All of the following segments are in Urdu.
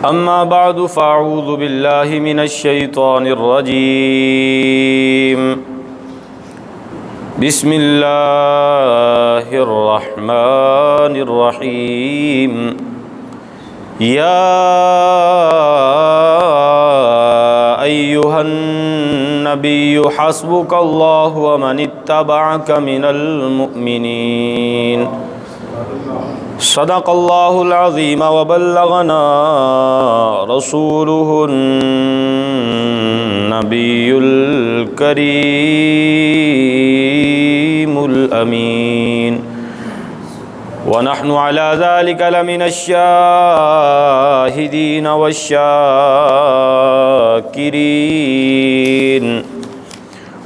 أما بعد فأعوذ بالله من الشيطان الرجيم بسم الله الرحمن الرحيم يا أيها النبي حسبك الله ومن اتبعك من المؤمنين صدق الله العظيم وبلغنا رسوله النبي الكريم الأمين ونحن على ذلك لمن الشاهدين والشاكرين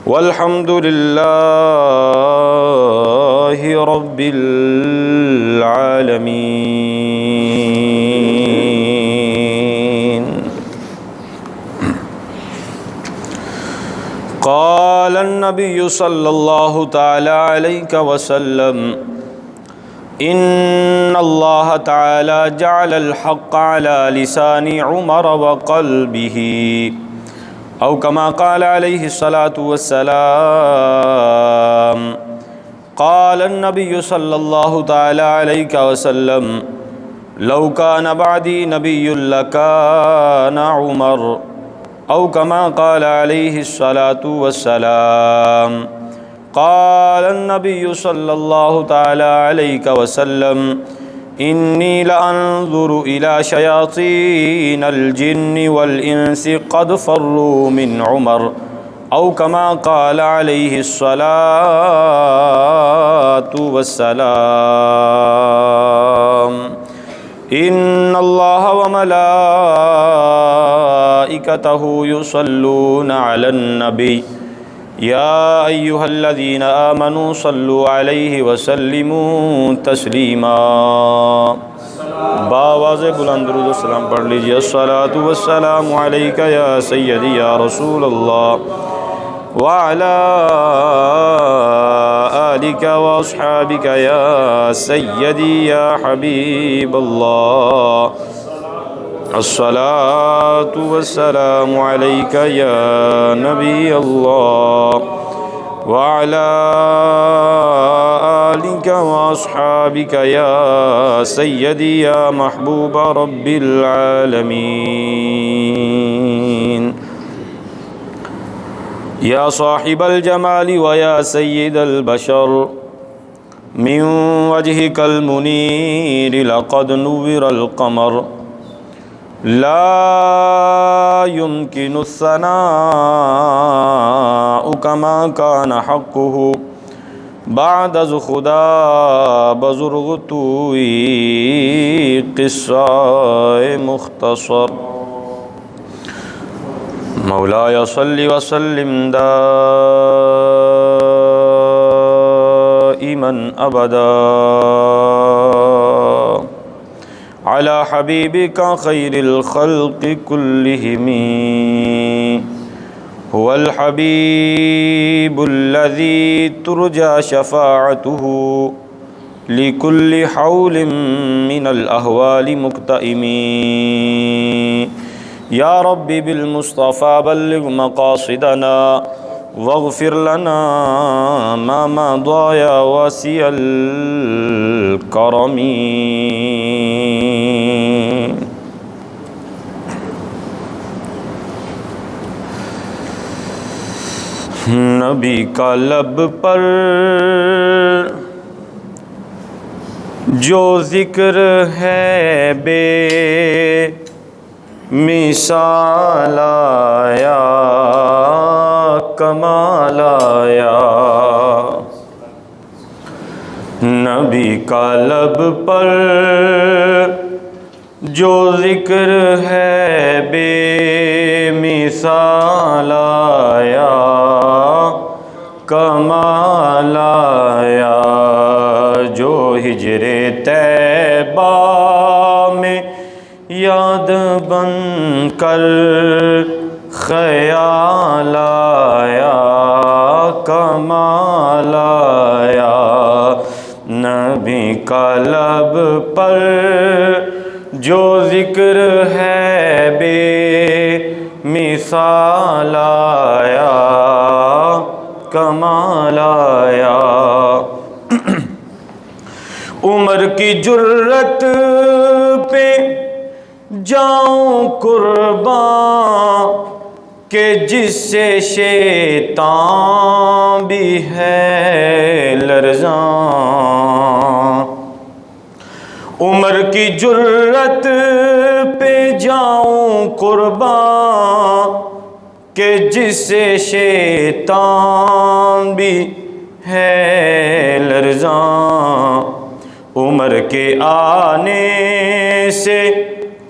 والحمد لله رب العالمين. قال النبي صلى الله تعالى عليه وسلم إن الله تعالى جعل الحق على لسان عمر وقلبه أو كما قال عليه الصلاة والسلام. قال النبي صلى الله تعالى عليه وسلم لو كان بعدي نبي لكان عمر أو كما قال عليه الصلاة والسلام. قال النبي صلى الله تعالى عليه وسلم إني لأنظر إلى شياطين الجن والإنس قد فروا من عمر أو كما قال عليه الصلاة والسلام. إن الله وملائكته يصلون على النبي يا أيها الذين آمنوا صلوا عليه وسلموا تسلیما. باواز بلند درود و سلام پڑھ لیجیے. الصلاة والسلام علیک یا سیدی یا رسول اللہ وعلى آلك واصحابك يا سيدي يا حبيب الله. الصلاة والسلام عليك يا نبي الله وعلى آلك واصحابك يا سيدي يا محبوب رب العالمين. يا صاحب الجمال ويا سيد البشر من وجهك المنير لقد نور القمر لا يمكن الثناء كما كان حقه بعد از خدا بزرگ توی قصہ مختصر. مولاي صل وسلم دائما ابدا على حبيبك خير الخلق كلهم. هو الحبيب الذي ترجى شفاعته لكل حول من الأهوال مكتئم. يا رب بالمصطفى بلغ مقاصدنا واغفر لنا ما مضى يا واسع الكرم. نبی کا لب پر جو ذکر ہے بے مثال آیا کمال آیا. نبی کا لب پر جو ذکر ہے بے مثال آیا کمال آیا. جو ہجر طیبہ میں یاد بن کر خیال آیا کمال آیا. نبی کا لب پر جو ذکر ہے بے مثال آیا کمال آیا، عمر کی جرت پہ جاؤں قربان کہ جس سے شیطان بھی ہے لرزاں، عمر کی جرت پہ جاؤں قربان کہ جس سے شیطان بھی ہے لرزاں، عمر کے آنے سے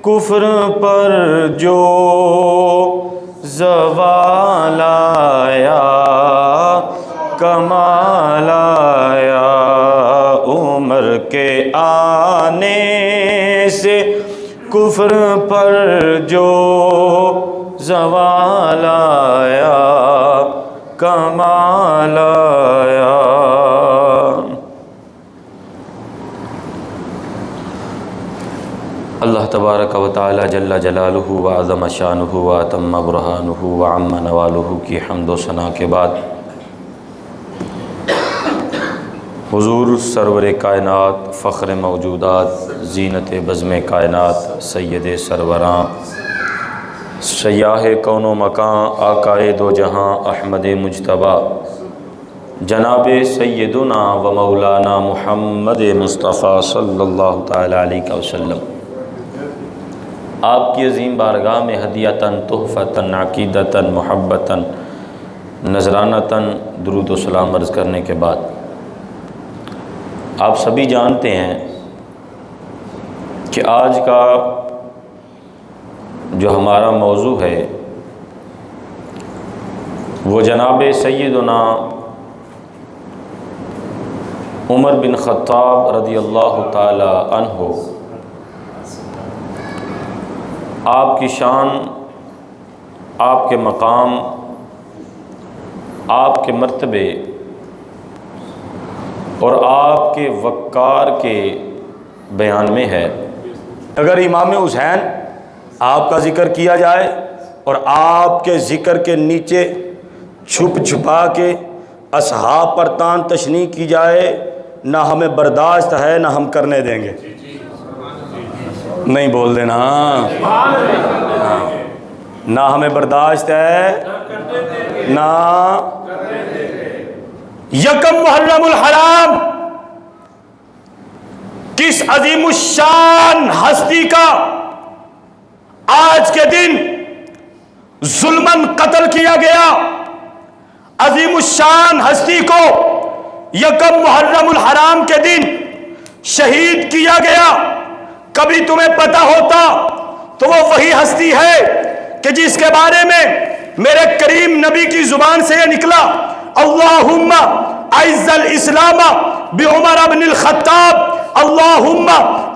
کفر پر جو زوال آیا کمال آیا، عمر کے آنے سے کفر پر جو زوال آیا کمال آیا۔ اللہ تبارک و تعالی جل جلالہ و عظم شانہ و اتم برہانہ و عم نوالہ کی حمد و ثنا کے بعد حضور سرور کائنات، فخر موجودات، زینت بزم کائنات، سید سروراں، سیاہ کون و مکان، آقائے دو جہاں، احمد مجتبیٰ، جناب سیدنا و مولانا محمد مصطفیٰ صلی اللہ تعالی علیہ وسلم، آپ کی عظیم بارگاہ میں ہدیۃً تحفۃً عقیدۃً محبتاً نذرانۃً درود و سلام عرض کرنے کے بعد، آپ سبھی جانتے ہیں کہ آج کا جو ہمارا موضوع ہے وہ جناب سیدنا عمر بن خطاب رضی اللہ تعالی عنہ، آپ کی شان، آپ کے مقام، آپ کے مرتبے اور آپ کے وقار کے بیان میں ہے۔ اگر امام حسین آپ کا ذکر کیا جائے اور آپ کے ذکر کے نیچے چھپ چھپا کے اصحاب پر تان تشنیع کی جائے، نہ ہمیں برداشت ہے نہ ہم کرنے دیں گے۔ نہیں بول دینا، نہ ہمیں برداشت ہے نہ۔ یکم محرم الحرام کس عظیم الشان ہستی کا آج کے دن ظلماً قتل کیا گیا، عظیم الشان ہستی کو یکم محرم الحرام کے دن شہید کیا گیا۔ کبھی تمہیں پتہ ہوتا تو وہ وہی ہستی ہے کہ جس کے بارے میں میرے کریم نبی کی زبان سے یہ نکلا، اللہم اعز الاسلام بعمر بن الخطاب، اللہم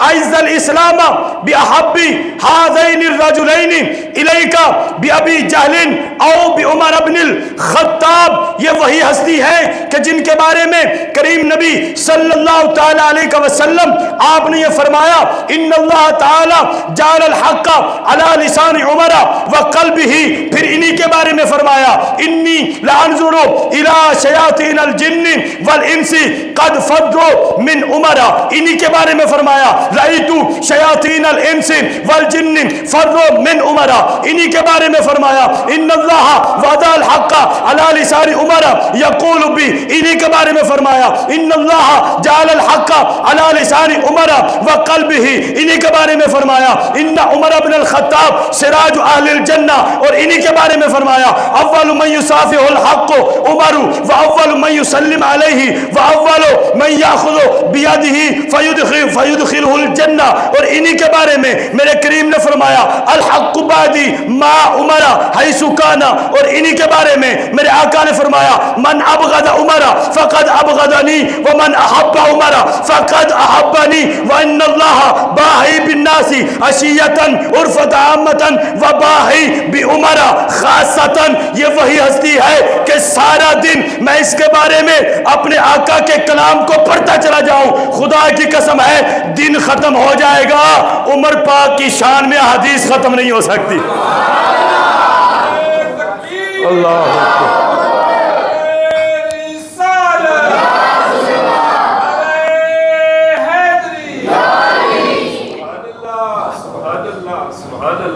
اعز الاسلام باحب هذین الرجلین الیک بابی جہل او بعمر بن الخطاب۔ یہ وہی ہستی ہے کہ جن کے بارے میں کریم نبی صلی اللہ تعالی علیہ وسلم آپ نے یہ فرمایا، ان اللہ تعالی جعل الحق علی لسان عمر وقلبہ، پھر انہی کے بارے میں فرمایا، انی لانظر الی شیاطین الجن والانس قد فضوا من عمر، انہی کے بارے میں فرمایا، رأیت شیاطین الانس والجن فروا من عمر، انہی کے بارے میں فرمایا، ان اللہ وضع الحق علی لسان عمر یقول بی، انہی کے بارے میں فرمایا، ان اللہ جعل الحق علی لسان عمر وقلبہ، انہی کے بارے میں فرمایا، ان عمر بن الخطاب سراج اہل الجنہ، اور انہی کے بارے میں فرمایا، اول من یصافح الحق عمر واول من یسلم علیہ واول من یاخذ بیدہ فیدخلہ الجنہ، اور انہی کے بارے میں میرے کریم نے فرمایا، الحق بعدی ما عمر حیث کان، اور انہی کے بارے میں میرے آقا نے فرمایا، من ابغض عمر فقد ابغضنی ومن احب عمر فقد احبنی وان اللہ باہی بالناس عشیۃ عرفت عامۃ وباہی بعمر خاصۃ۔ یہ وہی ہستی ہے کہ سارا دن میں اس کے بارے میں اپنے آقا کے کلام کو پڑھتا چلا جاؤں، خدا کی قسم ہے دن ختم ہو جائے گا، عمر پاک کی شان میں حدیث ختم نہیں ہو سکتی۔ اللہ اکبر۔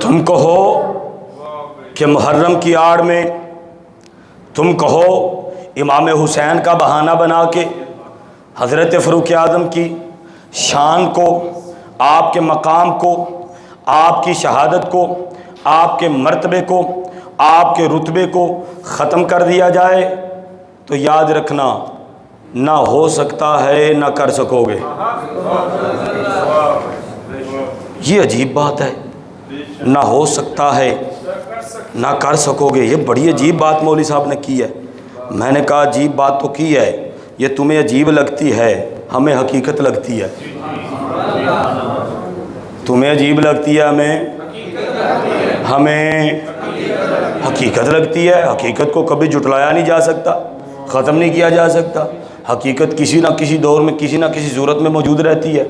تم کہو کہ محرم کی آڑ میں، تم کہو امام حسین کا بہانہ بنا کے حضرت فاروق اعظم کی شان کو، آپ کے مقام کو، آپ کی شہادت کو، آپ کے مرتبے کو، آپ کے رتبے کو ختم کر دیا جائے، تو یاد رکھنا نہ ہو سکتا ہے نہ کر سکو گے۔ یہ عجیب بات ہے، نہ ہو سکتا ہے نہ کر سکو گے۔ یہ بڑی عجیب بات مولوی صاحب نے کی ہے۔ میں نے کہا عجیب بات تو کی ہے، یہ تمہیں عجیب لگتی ہے، ہمیں حقیقت لگتی ہے۔ تمہیں عجیب لگتی ہے، ہمیں حقیقت لگتی ہے۔ حقیقت کو کبھی جھٹلایا نہیں جا سکتا، ختم نہیں کیا جا سکتا۔ حقیقت کسی نہ کسی دور میں کسی نہ کسی صورت میں موجود رہتی ہے،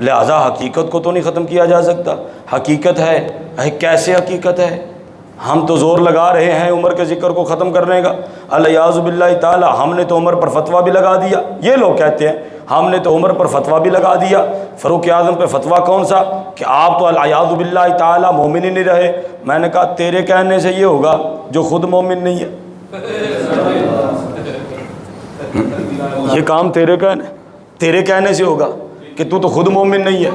لہذا حقیقت کو تو نہیں ختم کیا جا سکتا۔ حقیقت ہے، کیسے حقیقت ہے؟ ہم تو زور لگا رہے ہیں عمر کے ذکر کو ختم کرنے کا، الیاذ باللہ تعالی۔ ہم نے تو عمر پر فتویٰ بھی لگا دیا، یہ لوگ کہتے ہیں ہم نے تو عمر پر فتویٰ بھی لگا دیا۔ فاروق اعظم پہ فتویٰ کون سا کہ آپ تو الیاذ باللہ تعالی مومن ہی نہیں رہے۔ میں نے کہا تیرے کہنے سے یہ ہوگا جو خود مومن نہیں ہے، یہ کام تیرے کہنے سے ہوگا کہ تو خود مومن نہیں ہے۔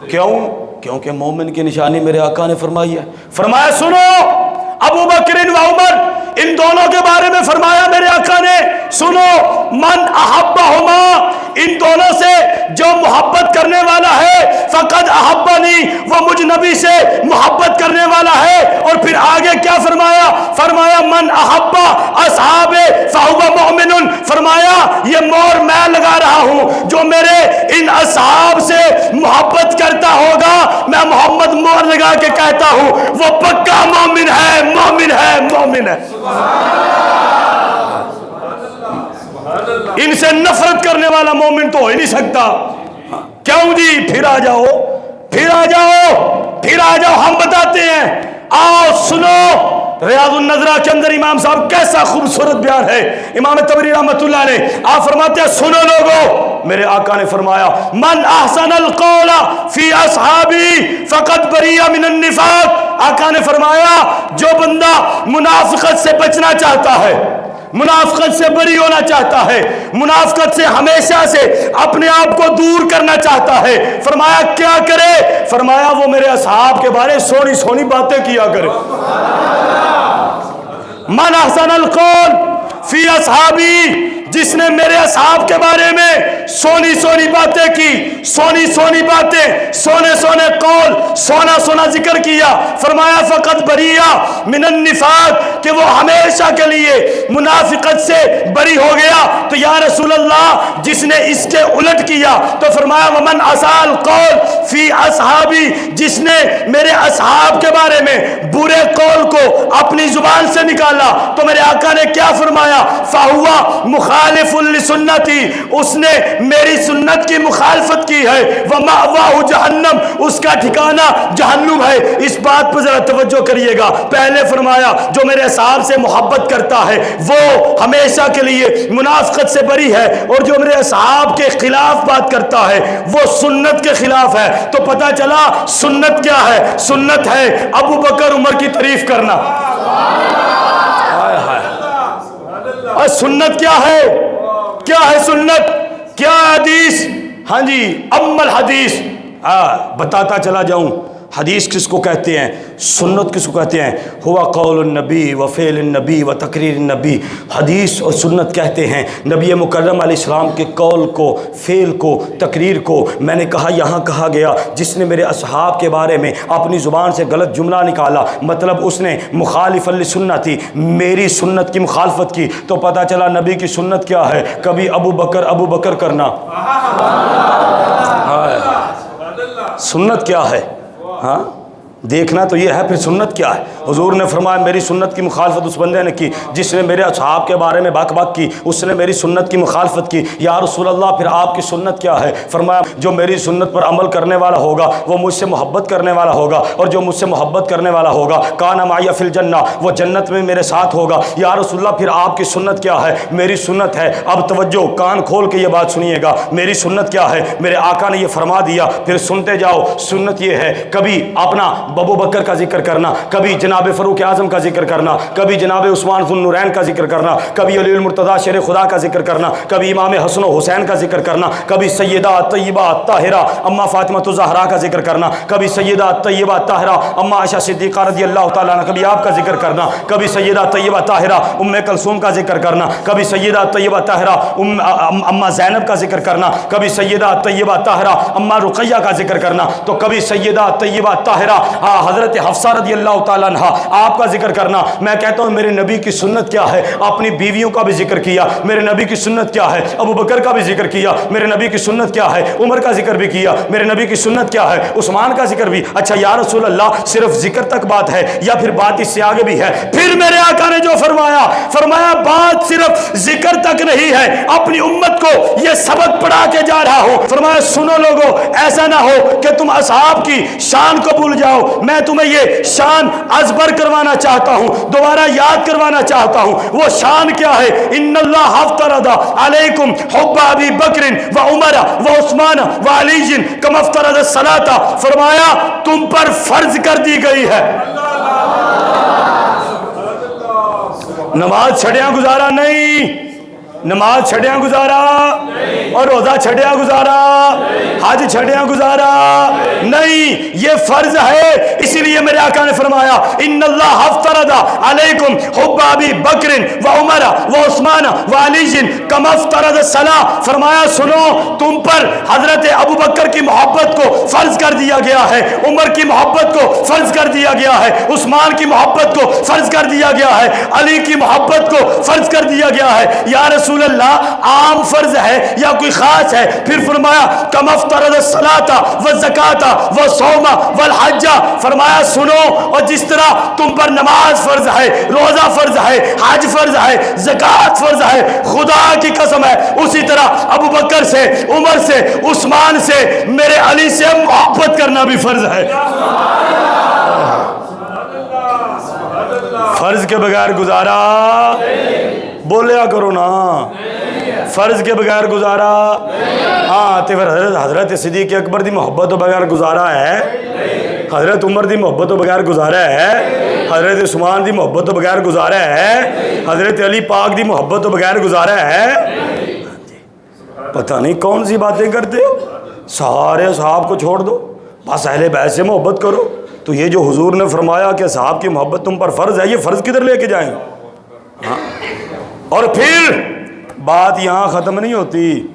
کیوں؟ کیونکہ مومن کی نشانی میرے آقا نے فرمائی ہے۔ فرمایا سنو، ابو بکر و عمر ان دونوں کے بارے میں فرمایا میرے آقا نے، سنو، من احبہما، ان دونوں سے جو محبت کرنے والا ہے، فقد احبنی، وہ مجھ نبی سے محبت کرنے والا ہے۔ اور پھر آگے کیا فرمایا؟ فرمایا من احب اصحاب فہو مؤمن، فرمایا یہ مور میں لگا رہا ہوں، جو میرے ان اصحاب سے محبت کرتا ہوگا، میں محمد مور لگا کے کہتا ہوں وہ پکا مومن ہے، مومن ہے، مومن ہے۔ ان سے نفرت کرنے والا مومن تو ہو ہی نہیں سکتا۔ کیوں جی؟ پھر آ جاؤ، ہم بتاتے ہیں۔ آؤ سنو، ریاض النظرہ کے اندر امام صاحب کیسا خوبصورت بیان ہے، امام طبری رحمۃ اللہ نے، آپ فرماتے ہیں سنو لوگو، میرے آقا نے فرمایا من احسن القول فی اصحابی فقد بری من النفاق۔ آقا نے فرمایا جو بندہ منافقت سے بچنا چاہتا ہے، منافقت سے بری ہونا چاہتا ہے، منافقت سے ہمیشہ سے اپنے آپ کو دور کرنا چاہتا ہے، فرمایا کیا کرے؟ فرمایا وہ میرے اصحاب کے بارے سونی سونی باتیں کیا کرے۔ من احسن القول فی اصحابی، جس نے میرے اصحاب کے بارے میں سونی سونی باتیں کی، سونی سونی باتیں، سونے سونے قول، سونا سونا ذکر کیا، فرمایا فقط بریہ من النفاق، کہ وہ ہمیشہ کے لیے منافقت سے بری ہو گیا۔ تو یا رسول اللہ جس نے اس کے الٹ کیا تو فرمایا ومن اساء القول فی اصحابی، جس نے میرے اصحاب کے بارے میں برے قول کو اپنی زبان سے نکالا تو میرے آقا نے کیا فرمایا؟ فہو مخالف لسنتی، اس نے میری سنت کی مخالفت کی ہے، ومأواہ جہنم، اس کا ٹھکانہ جہنم ہے۔ اس بات پر ذرا توجہ کریے گا، پہلے فرمایا جو میرے اصحاب سے محبت کرتا ہے وہ ہمیشہ کے لیے منافقت سے بری ہے، اور جو میرے اصحاب کے خلاف بات کرتا ہے وہ سنت کے خلاف ہے۔ تو پتہ چلا سنت کیا ہے؟ سنت ہے ابو بکر عمر کی تعریف کرنا۔ اور سنت کیا ہے؟ کیا ہے سنت؟ کیا حدیث؟ ہاں جی، امل حدیث، بتاتا چلا جاؤں حدیث کس کو کہتے ہیں، سنت کس کو کہتے ہیں؟ ہوا قول النبی و فعل النبی و تقریر النبی۔ حدیث اور سنت کہتے ہیں نبی مکرم علیہ السلام کے قول کو، فعل کو، تقریر کو۔ میں نے کہا یہاں کہا گیا جس نے میرے اصحاب کے بارے میں اپنی زبان سے غلط جملہ نکالا، مطلب اس نے مخالف لسنتی، میری سنت کی مخالفت کی، تو پتہ چلا نبی کی سنت کیا ہے؟ کبھی ابو بکر کرنا۔ سنت کیا ہے؟ ہاں دیکھنا تو یہ ہے پھر سنت کیا ہے۔ حضور نے فرمایا میری سنت کی مخالفت اس بندے نے کی جس نے میرے اصحاب کے بارے میں بک بک کی، اس نے میری سنت کی مخالفت کی۔ یا رسول اللہ پھر آپ کی سنت کیا ہے؟ فرمایا جو میری سنت پر عمل کرنے والا ہوگا وہ مجھ سے محبت کرنے والا ہوگا، اور جو مجھ سے محبت کرنے والا ہوگا کان معی فی الجنہ، وہ جنت میں میرے ساتھ ہوگا۔ یا رسول اللہ پھر آپ کی سنت کیا ہے؟ میری سنت ہے، اب توجہ کان کھول کے یہ بات سنیے گا، میری سنت کیا ہے؟ میرے آقا نے یہ فرما دیا، پھر سنتے جاؤ۔ سنت یہ ہے کبھی اپنا ابو بکر کا ذکر کرنا، کبھی جناب فاروق اعظم کا ذکر کرنا، کبھی جناب عثمان ذو النورین کا ذکر کرنا، کبھی علی المرتضیٰ شیر خدا کا ذکر کرنا، کبھی امام حسن و حسین کا ذکر کرنا، کبھی سیدہ طیبہ طاہرہ اما فاطمہ الزہرا کا ذکر کرنا، کبھی سیدہ طیبہ طاہرہ اما عائشہ صدیقہ رضی اللہ تعالیٰ عنہ، کبھی آپ کا ذکر کرنا، کبھی سیدہ طیبہ طاہرہ ام کلثوم کا ذکر کرنا، کبھی سیدہ طیبہ طاہرہ اما زینب کا ذکر کرنا، کبھی سیدہ طیبہ طاہرہ اما رقیہ کا ذکر کرنا، تو کبھی سیدہ طیبہ طاہرہ حضرت حفصہ رضی اللہ تعالیٰ عنہ آپ کا ذکر کرنا۔ میں کہتا ہوں میرے نبی کی سنت کیا ہے؟ اپنی بیویوں کا بھی ذکر کیا۔ میرے نبی کی سنت کیا ہے؟ ابو بکر کا بھی ذکر کیا۔ میرے نبی کی سنت کیا ہے؟ عمر کا ذکر بھی کیا۔ میرے نبی کی سنت کیا ہے؟ عثمان کا ذکر بھی۔ اچھا یا رسول اللہ صرف ذکر تک بات ہے یا پھر بات اس سے آگے بھی ہے؟ پھر میرے آقا نے جو فرمایا بات صرف ذکر تک نہیں ہے، اپنی امت کو یہ سبق پڑھا کے جا رہا ہوں۔ فرمایا سنو لوگو، ایسا نہ ہو کہ تم اصحاب کی شان کو بھول جاؤ، میں تمہیں یہ شان ازبر کروانا چاہتا ہوں، دوبارہ یاد کروانا چاہتا ہوں۔ وہ شان کیا ہے؟ ان اللہ افترض علیکم حب ابی بکر و عمر و عثمان و علی کما افترض الصلاۃ، فرمایا تم پر فرض کر دی گئی ہے۔ نماز چھڑیاں گزارا نہیں، نماز چھڑیاں گزارا اور روزہ چھڑیاں گزارا، حج چھڑیاں گزارا نہیں، یہ فرض ہے۔ اسی لیے میرے آقا نے فرمایا ان اللہ افترض علیکم حب ابی بکر و عمر و عثمان و علی کما افترض الصلاۃ، فرمایا سنو تم پر حضرت ابو بکر کی محبت کو فرض کر دیا گیا ہے، عمر کی محبت کو فرض کر دیا گیا ہے، عثمان کی محبت کو فرض کر دیا گیا ہے، علی کی محبت کو فرض کر دیا گیا ہے۔ یا رسول اللہ عام فرض ہے یا کوئی خاص ہے؟ پھر فرمایا کما افترض الصلاۃ والزکاۃ والصوم والحج، فرمایا سنو اور جس طرح تم پر نماز فرض ہے، روزہ فرض ہے، حج فرض ہے، زکوٰۃ فرض ہے، خدا کی قسم ہے اسی طرح ابو بکر سے، عمر سے، عثمان سے، میرے علی سے محبت کرنا بھی فرض ہے۔ فرض کے بغیر گزارا بولیا کرو نا، فرض کے بغیر گزارا ہاں تو پھر حضرت صدیق اکبر دی محبت تو بغیر گزارا ہے، حضرت عمر دی محبت تو بغیر گزارا ہے، حضرت عثمان دی محبت تو بغیر گزارا ہے، حضرت علی پاک دی محبت تو بغیر گزارا ہے۔ پتہ نہیں کون سی باتیں کرتے ہو، سارے اصحاب کو چھوڑ دو، بس اہل بیت سے محبت کرو۔ تو یہ جو حضور نے فرمایا کہ صحاب کی محبت تم پر فرض ہے، یہ فرض کدھر لے کے جائیں؟ ہاں اور پھر بات یہاں ختم نہیں ہوتی،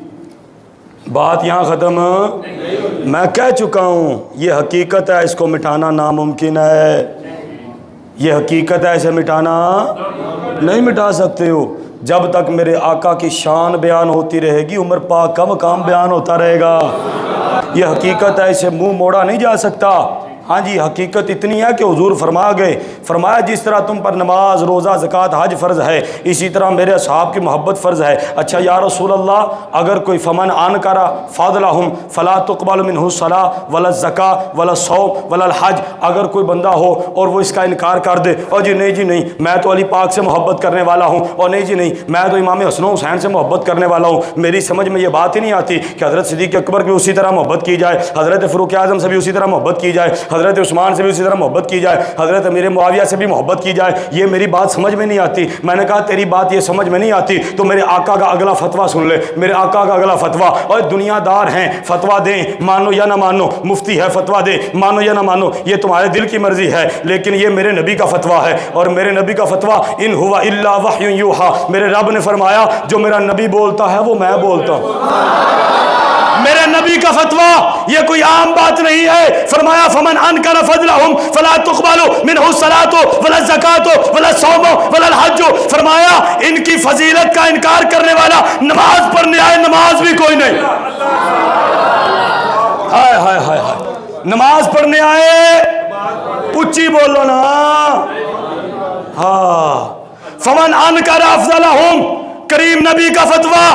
بات یہاں ختم میں کہہ چکا ہوں، یہ حقیقت ہے، اس کو مٹانا ناممکن ہے، یہ حقیقت ہے، اسے مٹانا نہیں مٹا سکتے ہو۔ جب تک میرے آقا کی شان بیان ہوتی رہے گی، عمر پاک کا مقام بیان ہوتا رہے گا۔ یہ حقیقت ہے، اسے منہ موڑا نہیں جا سکتا۔ ہاں جی حقیقت اتنی ہے کہ حضور فرمایا جس طرح تم پر نماز، روزہ، زکوٰۃ، حج فرض ہے، اسی طرح میرے اصحاب کی محبت فرض ہے۔ اچھا یا رسول اللہ اگر کوئی فمن انکر فضلہم فلا تقبل منہ الصلاۃ ولا الزکاۃ ولا الصوم ولا الحج، اگر کوئی بندہ ہو اور وہ اس کا انکار کر دے، اور جی نہیں میں تو علی پاک سے محبت کرنے والا ہوں، اور نہیں میں تو امام حسن و حسین سے محبت کرنے والا ہوں، میری سمجھ میں یہ بات ہی نہیں آتی کہ حضرت صدیق اکبر بھی اسی طرح محبت کی جائے، حضرت فاروق اعظم سے بھی اسی طرح محبت کی جائے، حضرت عثمان سے بھی اسی طرح محبت کی جائے، حضرت امیر معاویہ سے بھی محبت کی جائے، یہ میری بات سمجھ میں نہیں آتی۔ میں نے کہا تیری بات یہ سمجھ میں نہیں آتی تو میرے آقا کا اگلا فتویٰ سن لے، میرے آقا کا اگلا فتویٰ، اور دنیا دار ہیں فتویٰ دیں، مانو یا نہ مانو، مفتی ہے فتویٰ دے، مانو یا نہ مانو، یہ تمہارے دل کی مرضی ہے، لیکن یہ میرے نبی کا فتویٰ ہے، اور میرے نبی کا فتویٰ ان ہوا الا وحی یوحیٰ، میرے رب نے فرمایا جو میرا نبی بولتا ہے وہ میں بولتا ہوں۔ میرے نبی کا فتویٰ یہ کوئی عام بات نہیں ہے۔ فرمایا فمن انکر فضلہم فلا تقبل منہ الصلاۃ ولا الزکاۃ ولا الصوم ولا الحج، فرمایا ان کی فضیلت کا انکار کرنے والا نماز پڑھنے آئے نماز بھی کوئی نہیں، ہائے ہائے ہائے ہائے، نماز پڑھنے آئے اچھی بولو نا. ہاں فمن انکر افضلہم، کریم نبی کا فتویٰ،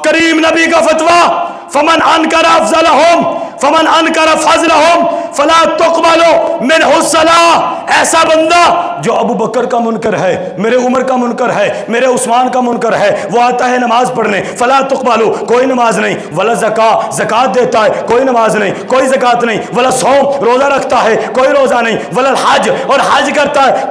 کریم نبی کا فتویٰ. فمن انکر افضلہم فمن انکر فضلہم فلا تقبل منہ الصلاۃ. ایسا بندہ جو ابو بکر کا منکر ہے، میرے عمر کا منکر ہے، میرے عثمان کا منکر ہے، وہ آتا ہے نماز پڑھنے، فلا تقبل، کوئی نماز نہیں، ولا زکاۃ، زکات دیتا ہے، کوئی نماز نہیں، کوئی زکات نہیں، ولا صوم، روزہ رکھتا ہے، کوئی روزہ نہیں، ولا الحج، اور حج کرتا ہے،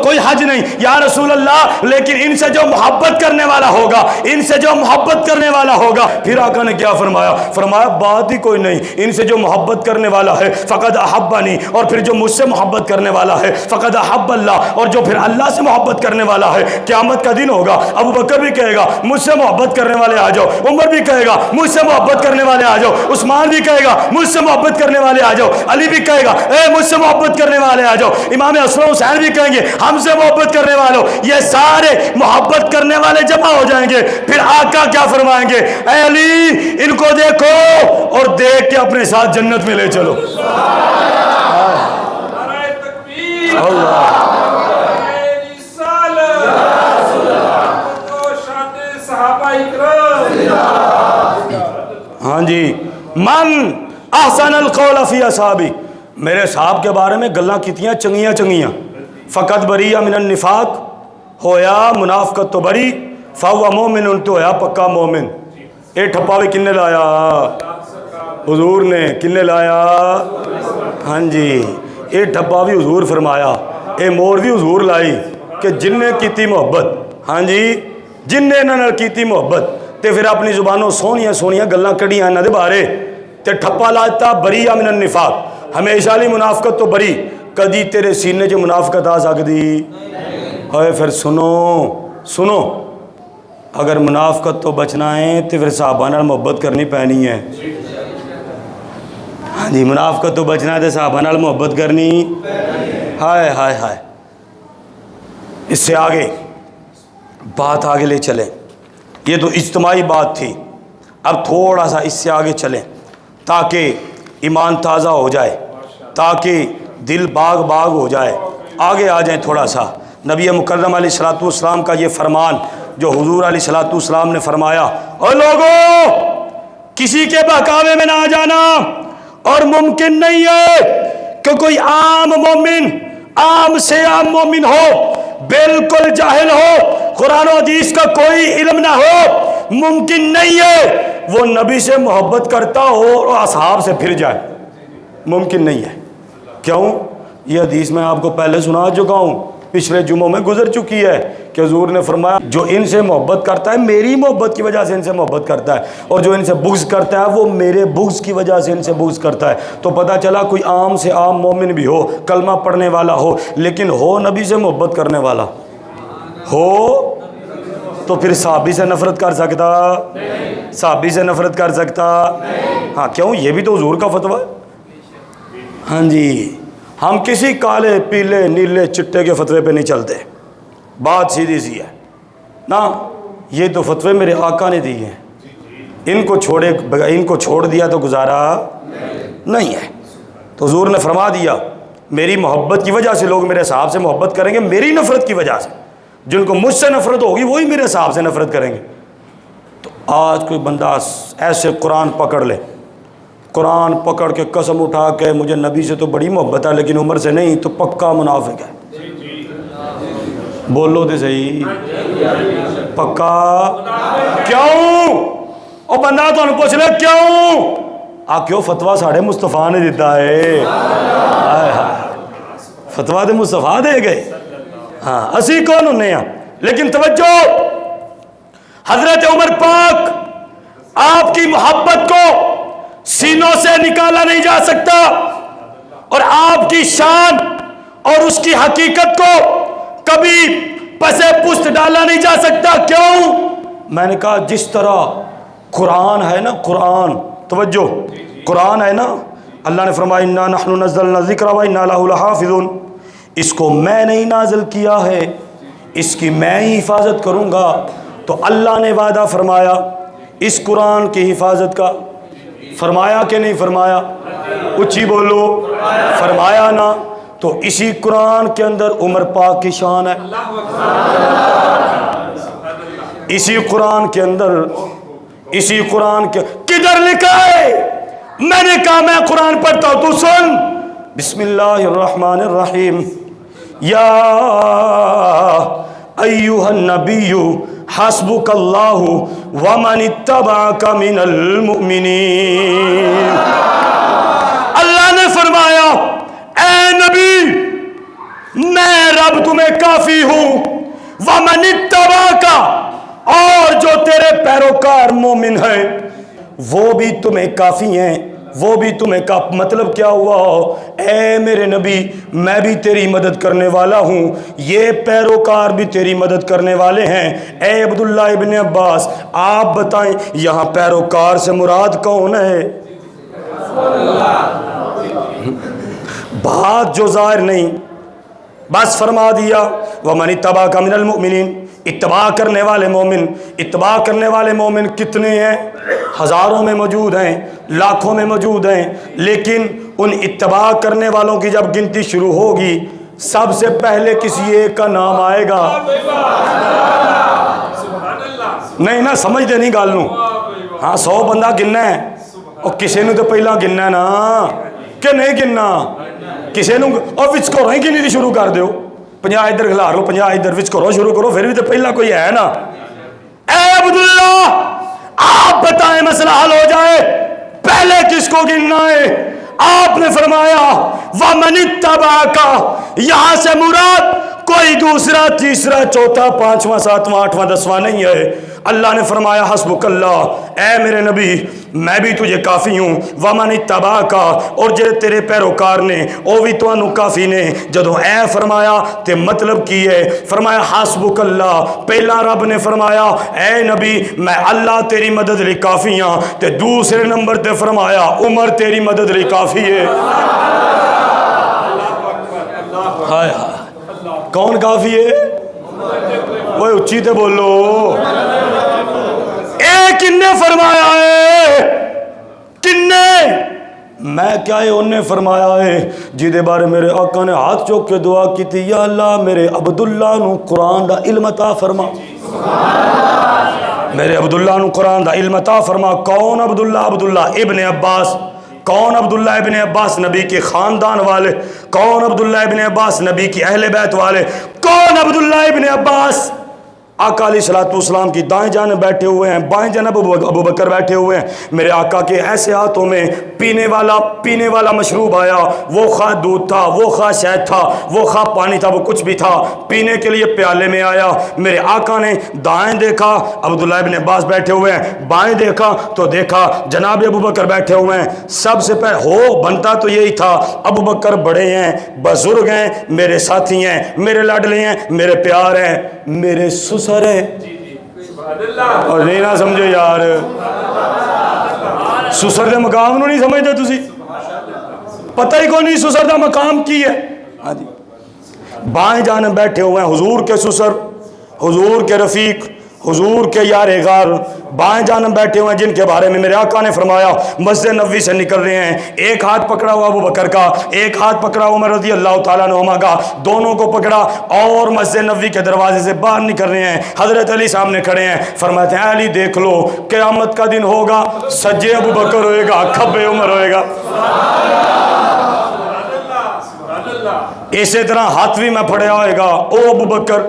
کوئی حج نہیں. یا رسول اللہ لیکن ان سے جو محبت کرنے والا ہوگا، ان سے جو محبت کرنے والا ہوگا. پھر آقا نے کیا فرمایا؟ فرمایا بات ہی کوئی نہیں، ان سے جو محبت کرنے والا ہے فقد احبنی، اور پھر جو مجھ سے محبت کرنے والا ہے فقد احب اللہ، اور جو پھر اللہ سے محبت کرنے والا ہے. قیامت کا دن ہوگا، ابو بکر بھی کہے گا مجھ سے محبت کرنے والے آ جاؤ، عمر بھی کہے گا مجھ سے محبت کرنے والے آ جاؤ، عثمان بھی کہے گا مجھ سے محبت کرنے والے آ جاؤ، علی بھی کہے گا اے مجھ سے محبت کرنے والے آ جاؤ، امام حسن حسین بھی کہیں گے ہم سے محبت کرنے والوں. یہ سارے محبت کرنے والے جمع ہو جائیں گے. پھر آقا کیا فرمائیں گے؟ اے علی ان کو دیکھو اور دیکھ کے اپنے ساتھ جنت میں لے چلو. ہاں جی. من احسن القول فی اصحابی، میرے صحاب کے بارے میں گلاں کیتیاں چنگیاں چنگیاں. فقط بریہ من النفاق، ہویا منافقت تو بری، فہو مومن، تو ہویا پکا مومن. اے ٹھپا بھی کنے لایا؟ حضور نے. کنے لایا؟ ہاں جی. اے ٹھپا بھی حضور فرمایا، اے مور بھی حضور لائی کہ جن نے کیتی محبت، ہاں جی جن نے انہوں نے کیتی محبت تے پھر اپنی زبانوں سونیاں سونیاں گلاں کڑیاں انہاں دے بارے تے ٹھپا لاتا بریہ من النفاق، ہمیشہ لی منافقت تو بری. کدی تیرے سینے جو منافقت آ سکتی ہوئے. پھر سنو اگر منافقت تو بچنا ہے تو پھر صحابہ نال محبت کرنی پینی ہے. ہاں جی منافقت تو بچنا ہے تو صحابہ نال محبت کرنی. ہائے ہائے ہائے. اس سے آگے بات آگے لے چلیں. یہ تو اجتماعی بات تھی، اب تھوڑا سا اس سے آگے چلیں تاکہ ایمان تازہ ہو جائے، تاکہ دل باغ باغ ہو جائے. آگے آ جائیں تھوڑا سا. نبی مکرم علیہ الصلوۃ والسلام کا یہ فرمان جو حضور علیہ الصلوۃ والسلام نے فرمایا، اور لوگوں کسی کے بہکاوے میں نہ آ جانا، اور ممکن نہیں ہے کہ کوئی عام مومن، عام سے عام مومن ہو، بالکل جاہل ہو، قرآن و حدیث کا کوئی علم نہ ہو، ممکن نہیں ہے وہ نبی سے محبت کرتا ہو اور اصحاب سے پھر جائے. ممکن نہیں ہے. کیوں؟ یہ حدیث میں آپ کو پہلے سنا چکا ہوں، پچھلے جمعوں میں گزر چکی ہے کہ حضور نے فرمایا جو ان سے محبت کرتا ہے میری محبت کی وجہ سے ان سے محبت کرتا ہے، اور جو ان سے بغض کرتا ہے وہ میرے بغض کی وجہ سے ان سے بغض کرتا ہے. تو پتہ چلا کوئی عام سے عام مومن بھی ہو، کلمہ پڑھنے والا ہو، لیکن ہو نبی سے محبت کرنے والا ہو تو پھر صحابی سے نفرت کر سکتا؟ صحابی سے نفرت کر سکتا؟ ہاں کیوں؟ یہ بھی تو حضور کا فتویٰ ہے. ہاں جی ہم کسی کالے پیلے نیلے چٹے کے فتوے پہ نہیں چلتے. بات سیدھی سی ہے نا. یہ تو فتوے میرے آقا نے دیے ہیں، ان کو چھوڑ دیا تو گزارا نہیں ہے. تو حضور نے فرما دیا میری محبت کی وجہ سے لوگ میرے صحاب سے محبت کریں گے، میری نفرت کی وجہ سے جن کو مجھ سے نفرت ہوگی وہی میرے صحاب سے نفرت کریں گے. تو آج کوئی بندہ ایسے قرآن پکڑ لے، قرآن پکڑ کے قسم اٹھا کے مجھے نبی سے تو بڑی محبت ہے لیکن عمر سے نہیں، تو پکا منافق ہے. بولو تو صحیح، پکا. کیوں؟ اور بندہ تو پوچھ لے کیوں؟ کیوں فتویٰ ساڑھے مصطفیٰ نے دیتا ہے. فتویٰ تو مصطفیٰ دے گئے. ہاں اسی کون ہونے ہیں. لیکن توجہ، حضرت عمر پاک آپ کی محبت کو سینوں سے نکالا نہیں جا سکتا، اور آپ کی شان اور اس کی حقیقت کو کبھی پسے پشت ڈالا نہیں جا سکتا. کیوں؟ میں نے کہا جس طرح قرآن ہے نا، قرآن، توجہ، قرآن ہے نا، اللہ نے فرمایا انا نحن نزلنا الذکر وانا لہ لحافظون، اس کو میں نے ہی نازل کیا ہے، اس کی میں ہی حفاظت کروں گا. تو اللہ نے وعدہ فرمایا اس قرآن کی حفاظت کا، فرمایا کہ نہیں فرمایا؟ اچھی بولو، فرمایا نا. تو اسی قرآن کے اندر عمر پاک کی شان ہے، اسی قرآن کے اندر، اسی قرآن کے کدھر لکھا ہے؟ میں نے کہا میں قرآن پڑھتا ہوں، تو سن، بسم اللہ الرحمن الرحیم، یا ایھا النبی حسبک اللہ ومن اتبعک من المؤمنین۔ اللہ نے فرمایا اے نبی میں رب تمہیں کافی ہوں، ومن اتبعک، اور جو تیرے پیروکار مومن ہیں وہ بھی تمہیں کافی ہیں، وہ بھی تمہیں کافی۔ مطلب کیا ہوا؟ اے میرے نبی میں بھی تیری مدد کرنے والا ہوں، یہ پیروکار بھی تیری مدد کرنے والے ہیں۔ اے عبداللہ ابن عباس آپ بتائیں یہاں پیروکار سے مراد کون ہے؟ بات جو ظاہر نہیں، بس فرما دیا وَمَنِ اتَّبَعَكَ مِنَ الْمُؤْمِنِينَ، اتباع کرنے والے مومن۔ اتباع کرنے والے مومن کتنے ہیں؟ ہزاروں میں موجود ہیں، لاکھوں میں موجود ہیں، لیکن ان اتباع کرنے والوں کی جب گنتی شروع ہوگی سب سے پہلے کسی ایک کا نام آئے گا۔ نہیں نا سمجھتے نہیں گل نو، ہاں 100 بندہ گننا ہے اور کسی نے تو پہلا گننا ہے نا، کہ نہیں گننا کسی نے، اور وچ کرو ہی گنی شروع کر دیو، 50 ادھر کھلار لو، 50 ادھر، وچ کرو شروع کرو، پھر بھی تو پہلا کوئی ہے نا۔ اے عبداللہ آپ بتائیں مسئلہ حل ہو جائے، پہلے کس کو گننا ہے؟ آپ نے فرمایا وَمَنِ اتَّبَعَكَ، یہاں سے مراد کوئی دوسرا تیسرا چوتھا پانچواں ساتواں آٹھواں دسواں نہیں ہے۔ اللہ نے فرمایا حسبک اللہ، اے میرے نبی میں بھی تجھے کافی ہوں، وَمَنِ اتَّبَعَكَ، اور جے تیرے پیروکار نے وہ بھی تانوں کافی نے۔ جدوں اے فرمایا تے مطلب کی ہے؟ فرمایا حسبک اللہ، پہلا رب نے فرمایا اے نبی میں اللہ تیری مدد لئی کافی ہاں، تے دوسرے نمبر تے فرمایا عمر تیری مدد لئی کافی ہے۔ ہائے ہائے کون کافی ہے؟ وہ اچھی تے بولو، اے کنے فرمایا ہے؟ کنے؟ میں کیا ہے انہیں فرمایا ہے جیدے بارے میرے آقا نے ہاتھ چوک کے دعا کی تھی، یا اللہ میرے عبداللہ نو قرآن دا علم عطا فرما، میرے عبداللہ نو قرآن دا علم عطا فرما۔ کون عبداللہ؟ عبداللہ ابن عباس۔ کون عبداللہ ابن عباس؟ نبی کے خاندان والے۔ کون عبداللہ ابن عباس؟ نبی کی اہل بیت والے۔ کون عبداللہ ابن عباس؟ آقا علیہ السلام کی دائیں جانب بیٹھے ہوئے ہیں، بائیں جانب ابو بکر بیٹھے ہوئے ہیں۔ میرے آقا کے ایسے ہاتھوں میں پینے والا مشروب آیا، وہ خواہ دودھ تھا، وہ خواہ شہد تھا، وہ خواہ پانی تھا، وہ کچھ بھی تھا، پینے کے لیے پیالے میں آیا۔ میرے آقا نے دائیں دیکھا عبداللہ ابن عباس بیٹھے ہوئے ہیں، بائیں دیکھا تو دیکھا جناب ابو بکر بیٹھے ہوئے ہیں۔ سب سے پہلے ہو بنتا تو یہی تھا، ابو بکر بڑے ہیں، بزرگ ہیں، میرے ساتھی ہیں، میرے لاڈلے ہیں، میرے پیار ہیں، میرے سسر ہے۔ اور نہیں نہ سمجھو یار، سسر دے مقام نو نہیں سمجھتے تسی؟ پتہ ہی کوئی نہیں سسر دا مقام کی ہے۔ بائیں جانب بیٹھے ہوئے ہیں حضور کے سسر، حضور کے رفیق، حضور کے یار غار، بائیں جانب بیٹھے ہوئے ہیں جن کے بارے میں میرے آقا نے فرمایا مسجد نبوی سے نکل رہے ہیں، ایک ہاتھ پکڑا ہوا ابو بکر کا، ایک ہاتھ پکڑا عمر رضی اللہ تعالیٰ عنہما کا، دونوں کو پکڑا اور مسجد نبوی کے دروازے سے باہر نکل رہے ہیں۔ حضرت علی سامنے کھڑے ہیں، فرماتے ہیں علی دیکھ لو قیامت کا دن ہوگا، سجے ابو بکر ہوئے گا، کھبے عمر ہوئے گا۔ اسی طرح ہاتھ بھی میں پھڑیا ہوئے گا، او ابو بکر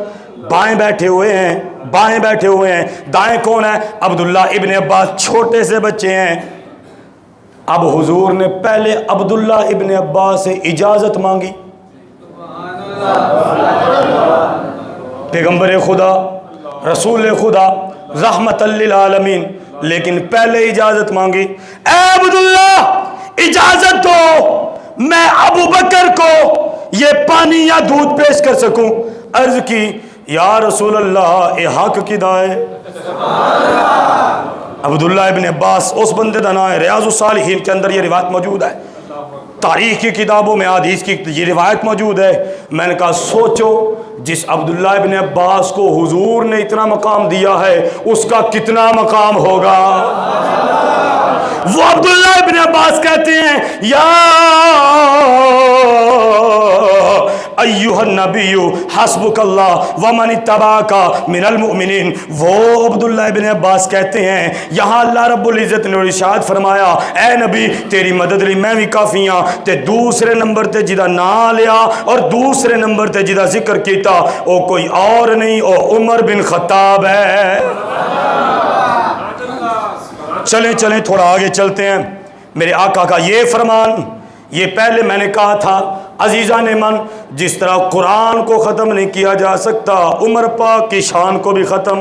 بائیں بیٹھے ہوئے ہیں، بائیں بیٹھے ہوئے ہیں، دائیں کون ہے؟ عبداللہ ابن عباس، چھوٹے سے بچے ہیں۔ اب حضور نے پہلے عبداللہ ابن عباس سے اجازت مانگی، پیغمبر خدا رسول خدا رحمت للعالمین، لیکن پہلے اجازت مانگی، اے عبداللہ اجازت دو میں ابو بکر کو یہ پانی یا دودھ پیش کر سکوں۔ عرض کی یا رسول اللہ اے حق کی دائے۔ عبداللہ ابن عباس اس بندے دا نام ہے، ریاض الصالحین کے اندر یہ روایت موجود ہے، تاریخ کی کتابوں میں حدیث کی یہ روایت موجود ہے۔ میں نے کہا سوچو جس عبداللہ ابن عباس کو حضور نے اتنا مقام دیا ہے اس کا کتنا مقام ہوگا۔ وہ عبداللہ ابن عباس کہتے ہیں یا ایھا النبی حسبک اللہ ومن اتبعک من المؤمنین. وہ عبداللہ ابن عباس کہتے ہیں یہاں اللہ رب العزت نے ارشاد فرمایا اے نبی تیری مدد لی میں بھی کافی ہاں. تے دوسرے نمبر تے جدا نام لیا اور دوسرے نمبر تے جدا ذکر کیتا او کوئی اور نہیں او عمر بن خطاب ہے. چلیں تھوڑا آگے چلتے ہیں. میرے آقا کا یہ فرمان، یہ پہلے میں نے کہا تھا عزیزان من، جس طرح قرآن کو ختم نہیں کیا جا سکتا عمر پاک کی شان کو بھی ختم.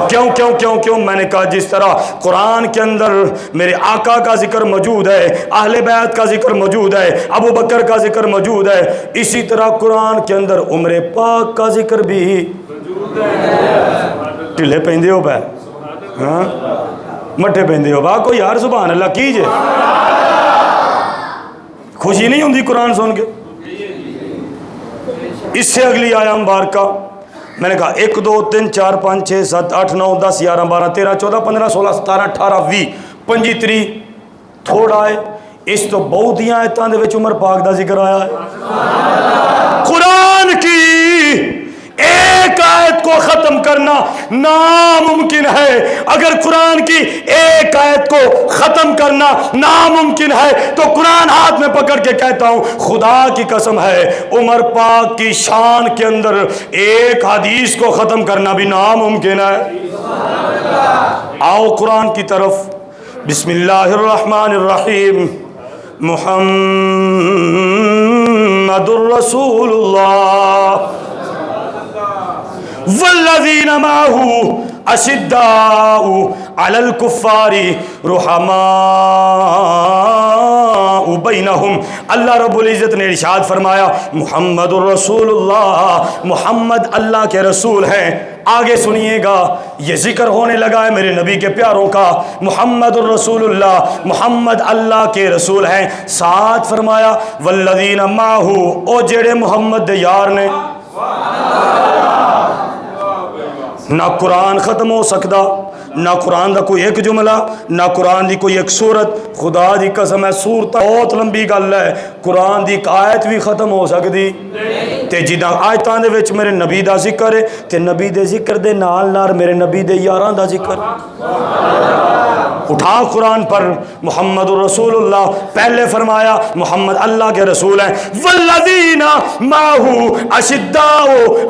کیوں میں نے کہا جس طرح قرآن کے اندر میرے آقا کا ذکر موجود ہے، اہل بیت کا ذکر موجود ہے، ابو بکر کا ذکر موجود ہے، اسی طرح قرآن کے اندر عمر پاک کا ذکر بھی موجود ہے. ٹھلے پہندے ہو بے ہاں مٹھے پہندے ہو با کوئی یار سبحان اللہ کیجئے. خوشی نہیں ہوندی قرآن سن کے؟ اس سے اگلی آیا مبارکہ میں نے کہا 1 2 3 4 5 6 7 8 9 10 11 12 13 14 15 16 17 18 20 25 تھوڑا ہے. اس تو بہت ہی آیتاں دے وچ عمر پاک دا ذکر آیا ہے. قرآن کی ایک آیت کو ختم کرنا ناممکن ہے. اگر قرآن کی ایک آیت کو ختم کرنا ناممکن ہے تو قرآن ہاتھ میں پکڑ کے کہتا ہوں خدا کی قسم ہے عمر پاک کی شان کے اندر ایک حدیث کو ختم کرنا بھی ناممکن ہے. آؤ قرآن کی طرف. بسم اللہ الرحمن الرحیم. محمد الرسول اللہ والذین معہ اشداء علی الکفار رحماء بینہم. اللہ رب العزت نے ارشاد فرمایا محمد الرسول اللہ، محمد اللہ کے رسول ہیں. آگے سنیے گا یہ ذکر ہونے لگا ہے میرے نبی کے پیاروں کا. محمد الرسول اللہ، محمد اللہ کے رسول ہیں. ساتھ فرمایا والذین معہ، او جڑے محمد دے یار نے. نہ قرآن ختم ہو سکتا، نہ قرآن دا کوئی ایک جملہ، نہ قرآن دی کوئی ایک سورت. خدا دی قسم ہے سورت بہت لمبی گل ہے، قرآن دی ایک آیت بھی ختم ہو سکتی تے جداں آیتاں دے وچ میرے نبی دا ذکر ہے تے نبی دے ذکر دے نال نال میرے نبی دے یاراں دا ذکر. اٹھا قرآن پر محمد الرسول اللہ. پہلے فرمایا محمد اللہ کے رسول ہیں. والذین معہ اشداء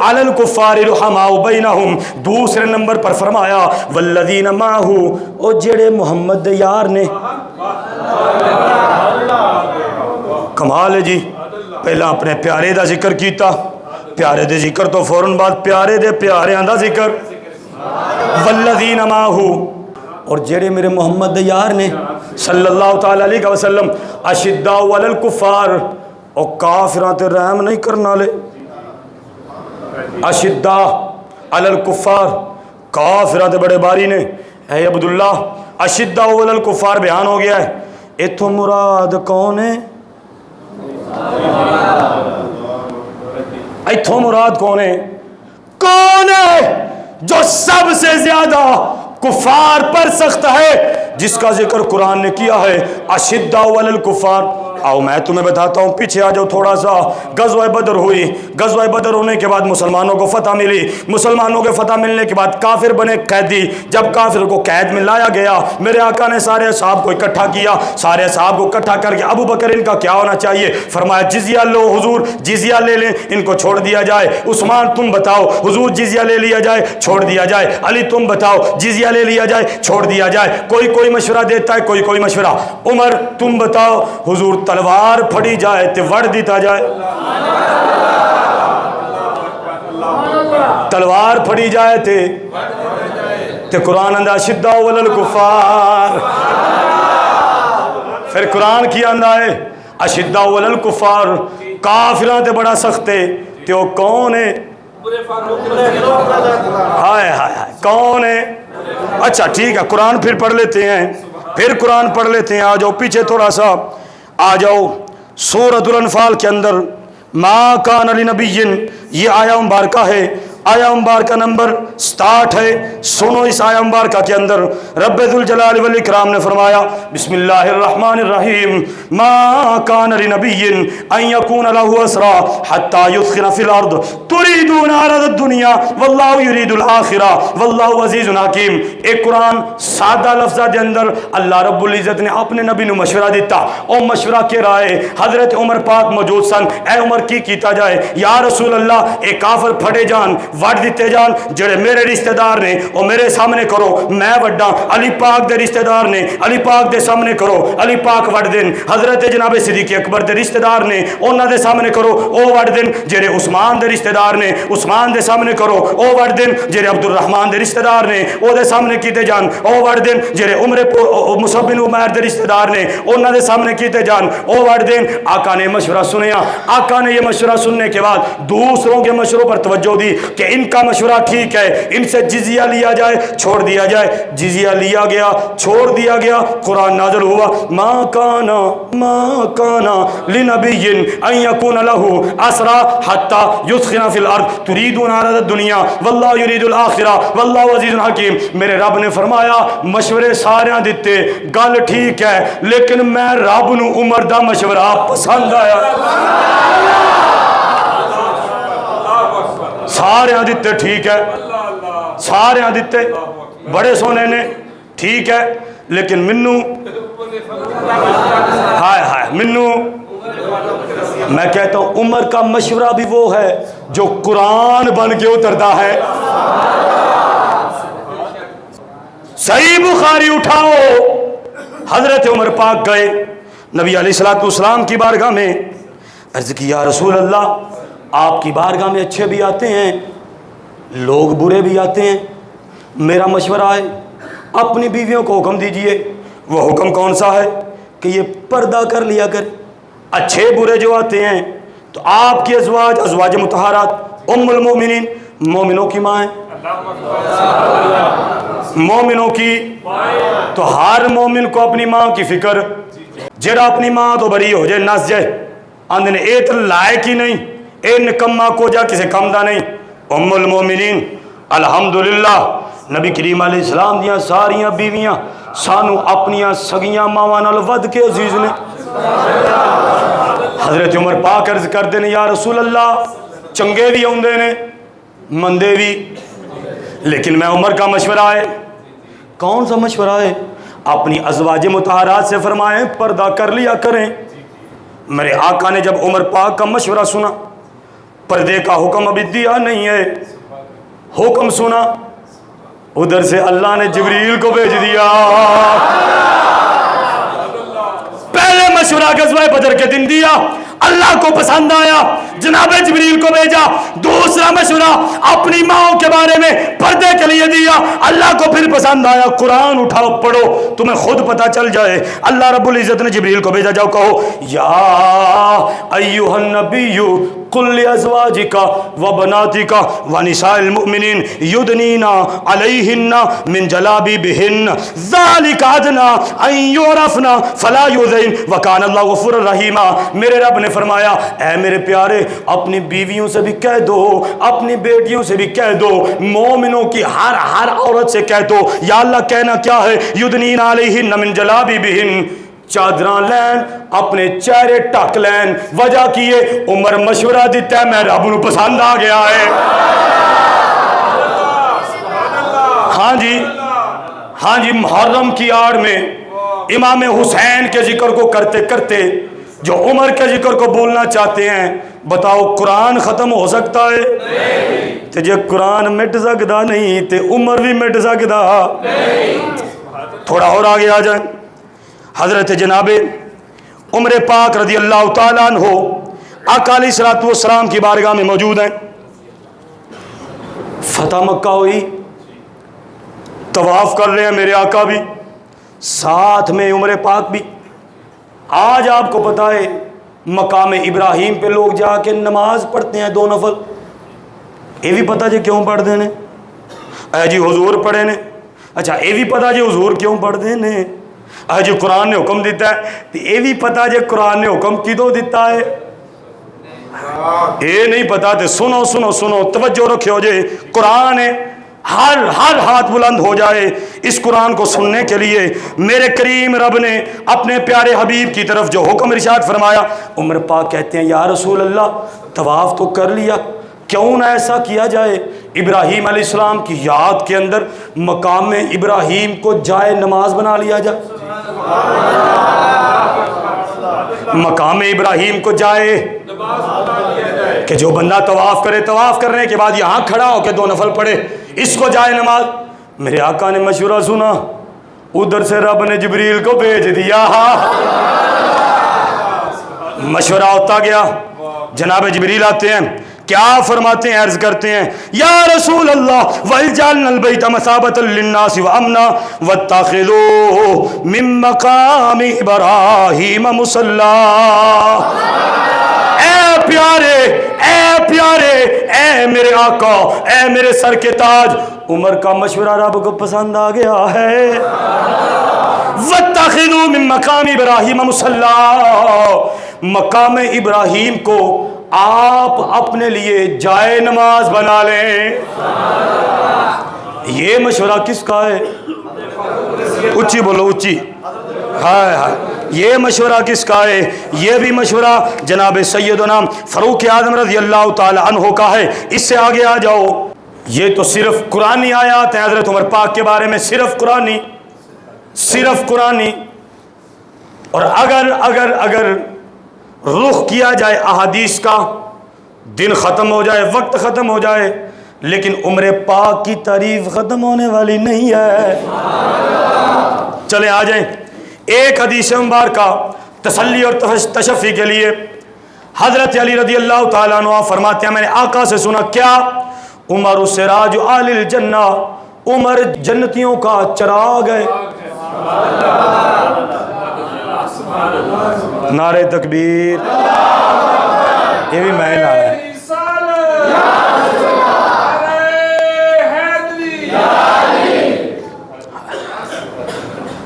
علی الکفار رحماء بینہم. دوسرے نمبر پر فرمایا والذین معہ، او جڑے محمد دے یار نے. کمال ہے جی. پہلا اپنے پیارے دا ذکر کیتا، پیارے دے ذکر تو فوراً بعد پیارے دے پیاریاں دا ذکر. والذین معہ، اور جڑے میرے محمد دے یار نے صلی اللہ تعالی علیہ وسلم. اشداء علی الکفار، او کافراں تے رحم نہیں کرنا لے. اشداء علی الکفار، کافراں تے بڑے باری نے. اے عبداللہ اشداء علی الکفار بیان ہو گیا ہے. ایتھوں مراد کون ہے؟ ایتھوں مراد کون ہے؟ کون ہے جو سب سے زیادہ کفار پر سخت ہے، جس کا ذکر قرآن نے کیا ہے اشداء علی الکفار. آؤ میں تمہیں بتاتا ہوں، پیچھے آ جاؤ تھوڑا سا. غزوہ بدر ہوئی، غزوہ بدر ہونے کے بعد مسلمانوں کو فتح ملی. مسلمانوں کے فتح ملنے کے بعد کافر بنے قیدی. جب کافر کو قید میں لایا گیا میرے آقا نے سارے اصحاب کو اکٹھا کیا. سارے اصحاب کو اکٹھا کر کے ابو بکر ان کا کیا ہونا چاہیے؟ فرمایا جزیہ لو حضور، جزیہ لے لیں، ان کو چھوڑ دیا جائے. عثمان تم بتاؤ حضور جزیہ لے لیا جائے چھوڑ دیا جائے. علی تم بتاؤ جزیہ لے لیا جائے چھوڑ دیا جائے. کوئی مشورہ دیتا ہے، کوئی مشورہ. عمر تم بتاؤ حضور تلوار پھڑی جائے تے وڑ دیتا جائے. تلوار پھڑی جائے تے قرآن اندہ اشداء علی الکفار. پھر قرآن کی اندہ ہے اشداء علی الکفار، کافران تے بڑا سخت ہے. تے وہ کون ہے؟ ہائے کون ہے؟ اچھا ٹھیک ہے قرآن پھر پڑھ لیتے ہیں، پھر قرآن پڑھ لیتے ہیں. آ جاؤ پیچھے تھوڑا سا آ جاؤ. سورۃ الانفال کے اندر ما کان لنبی، یہ آیا مبارکہ ہے آیا مبارکہ نمبر 67 ہے. سنو اس آیا مبارکہ کے اندر رب ذوالجلال والاکرام نے فرمایا بسم اللہ الرحمن الرحیم ما کان لنبی ان یکون له اسرا حتی یثخن فی الارض تریدون عرض الدنیا واللہ یرید الاخرہ واللہ عزیز حکیم. ایک قرآن سادہ لفظہ دے اندر اللہ رب العزت نے اپنے نبی نو مشورہ دیتا. او مشورہ کے رائے حضرت عمر پاک موجود سن. اے عمر کی کیتا جائے یا رسول اللہ اے کافر پھڑے جان وڈ دیتے جان جڑے میرے رشتہ دار نے او میرے سامنے کرو میں وڈا. علی پاک دے رشتہ دار نے علی پاک دے سامنے کرو علی پاک وڈ دین. حضرت جناب صدیق اکبر دے رشتہ دار نے انہاں دے سامنے کرو او وڈ دین. جڑے عثمان دے رشتہ دار نے عثمان دے سامنے کرو او وڈ دین. جڑے عبد الرحمن دے رشتہ دار نے او دے سامنے کیتے جان او وڈ دین. جڑے مصعب بن عمیر دے رشتہ دار نے انہاں دے سامنے کیتے جان او وڈ دین. آقا نے مشورہ سنیا. آقا نے یہ مشورہ سننے کے بعد دوسروں کے مشوروں پر توجہ دی کہ ان کا مشورہ ٹھیک ہے ان سے جزیہ لیا جائے چھوڑ دیا جائے. جزیہ لیا گیا چھوڑ دیا گیا. قرآن نازل ہوا ما کانا لنبی ان یکون له اسرا حتی یثخن فی الارض تریدون عرض الدنیا واللہ یرید الاخرہ واللہ عزیز حکیم. میرے رب نے فرمایا مشورے سارے دیتے گل ٹھیک ہے لیکن میں رب نو عمر دا مشورہ پسند آیا. سارے دیتے ٹھیک ہے سارے دیتے بڑے سونے نے ٹھیک ہے لیکن منو ہائے منو میں کہتا ہوں عمر کا مشورہ بھی وہ ہے جو قرآن بن کے اترتا ہے. صحیح بخاری اٹھاؤ. حضرت عمر پاک گئے نبی علیہ الصلوۃ والسلام کی بارگاہ میں عرض کی یا رسول اللہ آپ کی بارگاہ میں اچھے بھی آتے ہیں لوگ برے بھی آتے ہیں. میرا مشورہ ہے اپنی بیویوں کو حکم دیجئے. وہ حکم کون سا ہے کہ یہ پردہ کر لیا کر. اچھے برے جو آتے ہیں تو آپ کی ازواج مطہرات ام المومنین مومنوں کی ماں ہیں مومنوں کی. تو ہر مومن کو اپنی ماں کی فکر. جڑا اپنی ماں تو بری ہو جائے نس جائے آندھنے اے تو لائق ہی نہیں اے نکمہ کو جا کسے کم دا نہیں. ام المومنین الحمدللہ نبی کریم علیہ السلام دیاں ساریاں بیویاں سانو اپنیاں سگیاں ماواں نال ود کے عزیز نے. حضرت عمر پاک عرض کر دینے یا رسول اللہ چنگے بھی ہوندے نے مندے بھی لیکن میں عمر کا مشورہ ہے. کون سا مشورہ ہے؟ اپنی ازواج مطہرات سے فرمائیں پردہ کر لیا کریں. میرے آقا نے جب عمر پاک کا مشورہ سنا پردے کا حکم ابھی دیا نہیں ہے حکم سنا ادھر سے اللہ نے جبریل کو بھیج دیا. پہلے مشورہ غزوہ بدر کے دن دیا اللہ کو پسند آیا جناب جبریل کو بھیجا. دوسرا مشورہ اپنی ماں کے بارے میں پردے کے لیے دیا اللہ کو پھر پسند آیا. قرآن اٹھاؤ پڑھو تمہیں خود پتہ چل جائے. اللہ رب العزت نے جبریل کو بھیجا جاؤ کہو یا ایھا النبی قل لازواجک وبناتک ونساء المؤمنین یدنین علیہن من جلابیبہن ذلک ادنی ان یعرفن فلا یؤذین وکان اللہ غفورا رحیما. میرے رب نے فرمایا اے میرے پیارے اپنی بیویوں سے بھی کہہ دو اپنی بیٹیوں سے بھی کہہ دو مومنوں کی ہر عورت سے کہہ دو یا اللہ کہنا کیا ہے یدنین علیہن من جلابیبہن چادراں لین اپنے چہرے ٹک لین. وجہ کیے عمر مشورہ دیتا ہے میں رب نو پسند آ گیا ہے. ہاں جی محرم کی آڑ میں امام حسین کے ذکر کو کرتے کرتے جو عمر کے ذکر کو بولنا چاہتے ہیں بتاؤ قرآن ختم ہو سکتا ہے؟ تے جے قرآن مٹ سکتا نہیں تے عمر بھی مٹ سکتا. تھوڑا اور آگے آ جائیں. حضرت جناب عمر پاک رضی اللہ تعالیٰ عنہ آقا علیہ الصلوۃ والسلام کی بارگاہ میں موجود ہیں. فتح مکہ ہوئی طواف کر رہے ہیں میرے آقا بھی ساتھ میں عمر پاک بھی. آج آپ کو پتہ ہے مقام ابراہیم پہ لوگ جا کے نماز پڑھتے ہیں 2 نفل. یہ بھی پتہ جی کیوں پڑھتے ہیں؟ اے جی حضور پڑھے نے. اچھا یہ بھی پتہ جی حضور کیوں پڑھتے ہیں؟ اے جی قرآن نے حکم دیتا ہے. یہ بھی پتہ جی قرآن نے حکم کدوں دیتا ہے؟ یہ نہیں پتا تے سنو سنو سنو توجہ رکھو جے، قرآن ہے، ہر ہاتھ بلند ہو جائے اس قرآن کو سننے کے لیے۔ میرے کریم رب نے اپنے پیارے حبیب کی طرف جو حکم ارشاد فرمایا، عمر پاک کہتے ہیں یا رسول اللہ طواف تو کر لیا، کیوں نہ ایسا کیا جائے، ابراہیم علیہ السلام کی یاد کے اندر مقام ابراہیم کو جائے نماز بنا لیا جائے، مقام ابراہیم کو جائے کہ جو بندہ طواف کرے، طواف کرنے کے بعد یہاں کھڑا ہو کے 2 نفل پڑھے، اس کو جائے نماز۔ میرے آقا نے مشورہ سنا، ادھر سے رب نے جبریل کو بھیج دیا، مشورہ ہوتا گیا، جناب جبریل آتے ہیں، کیا فرماتے ہیں، عرض کرتے ہیں یا رسول اللہ وَإِجْعَلْنَا الْبَيْتَ مَثَابَةً لِلنَّاسِ وَأَمْنًا وَاتَّخِذُوا مِن مَّقَامِ إِبْرَاهِيمَ مُصَلًّى۔ اے پیارے، اے میرے آقا، اے میرے سر کے تاج، عمر کا مشورہ رب کو پسند آ گیا ہے۔ وَاتَّخِذُوا مِن مَّقَامِ إِبْرَاهِيمَ مُصَلًّى، مقام ابراہیم کو آپ اپنے لیے جائے نماز بنا لیں۔ یہ مشورہ کس کا ہے؟ اچھی بولو، اچھی، ہائے ہائے، یہ مشورہ کس کا ہے؟ یہ بھی مشورہ جناب سیدنا فاروق اعظم رضی اللہ تعالی عنہ کا ہے۔ اس سے آگے آ جاؤ، یہ تو صرف قرآنی آیات ہیں حضرت عمر پاک کے بارے میں، صرف قرآنی۔ اور اگر رخ کیا جائے احادیث کا، دن ختم ہو جائے، وقت ختم ہو جائے، لیکن عمر پاک کی تعریف ختم ہونے والی نہیں ہے۔ چلے آ جائیں، ایک حدیث مبارکہ تسلی اور تشفی کے لیے، حضرت علی رضی اللہ تعالیٰ عنہ فرماتے ہیں میں نے آقا سے سنا، کیا؟ عمر سراج اہل الجنہ، عمر جنتیوں کا چراغ ہے۔ نعرہ تکبیر، یہ بھی میں لا رہا ہے۔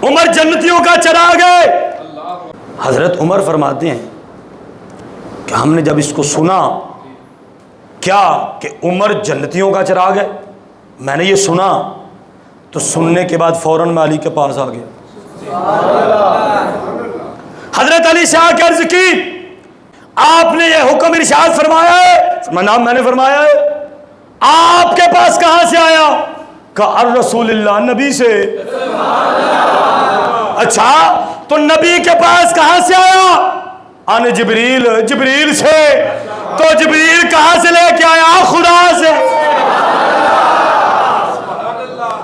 عمر جنتیوں کا چراغ ہے۔ حضرت عمر فرماتے ہیں کہ ہم نے جب اس کو سنا، کیا کہ عمر جنتیوں کا چراغ ہے، میں نے یہ سنا تو سننے کے بعد فوراً میں علی کے پاس آ گیا۔ حضرت علی سے آ کے عرض کی، آپ نے یہ حکم ارشاد فرمایا ہے؟ نام میں نے فرمایا ہے۔ آپ کے پاس کہاں سے آیا؟ کہا الرسول اللہ، نبی سے۔ اچھا تو نبی کے پاس کہاں سے آیا؟ ان جبریل سے۔ تو جبریل کہاں سے لے کے آیا؟ خدا سے۔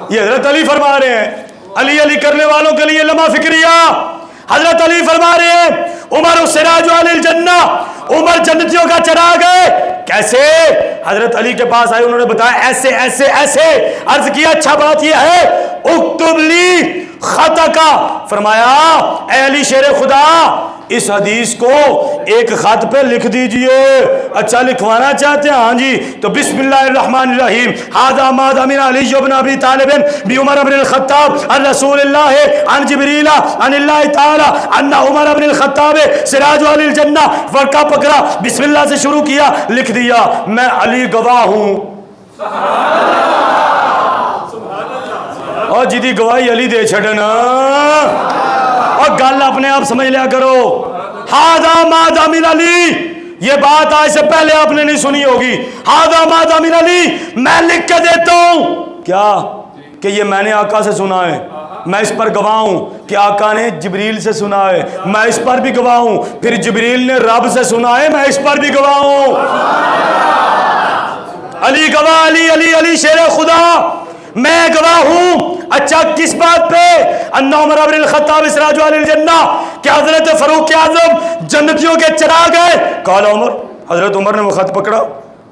یہ حضرت علی فرما رہے ہیں، علی کرنے والوں کے لیے لمحہ فکریہ۔ حضرت علی فرما رہے ہیں عمر سراج اہل الجنہ، عمر جنتیوں کا چراغ ہے۔ کیسے؟ حضرت علی کے پاس آئے، انہوں نے بتایا ایسے ایسے ایسے۔ عرض کیا اچھا بات یہ ہے، اکتب لی خطا کا، فرمایا اے علی شیر خدا اس حدیث کو ایک خط پہ لکھ دیجئے۔ اچھا لکھوانا چاہتے ہیں؟ ہاں جی، تو بسم اللہ الرحمن الرحیم، ھذا ما ضمن علی بن ابی طالب بعمر بن الخطاب عن رسول اللہ عن جبریل عن اللہ تعالی ان عمر بن الخطاب سراج اہل الجنہ۔ ورقہ پکڑا، بسم اللہ سے شروع کیا، لکھ دیا میں علی گواہ ہوں۔ اور جدی گواہی علی دے چھڑنا، اور گل اپنے آپ سمجھ لیا کرو۔ ھذا ما ضمن علی، یہ بات آج سے پہلے آپ نے نہیں سنی ہوگی۔ ھذا ما ضمن علی، میں لکھ کے دیتا ہوں کیا کہ یہ میں نے آقا سے سنا ہے، میں اس پر گواہ ہوں کہ آقا نے جبریل سے سنا ہے، میں اس پر بھی گواہ ہوں، پھر جبریل نے رب سے سنا ہے، میں اس پر بھی گواہ ہوں۔ علی گواہ، علی شیر خدا، میں گواہ ہوں۔ اچھا کس بات پہ؟ ان عمر بن الخطاب سراج اہل الجنہ، کہ حضرت فاروق اعظم جنتیوں کے چراغ ہے۔ قال عمر، حضرت عمر نے وہ خط پکڑا،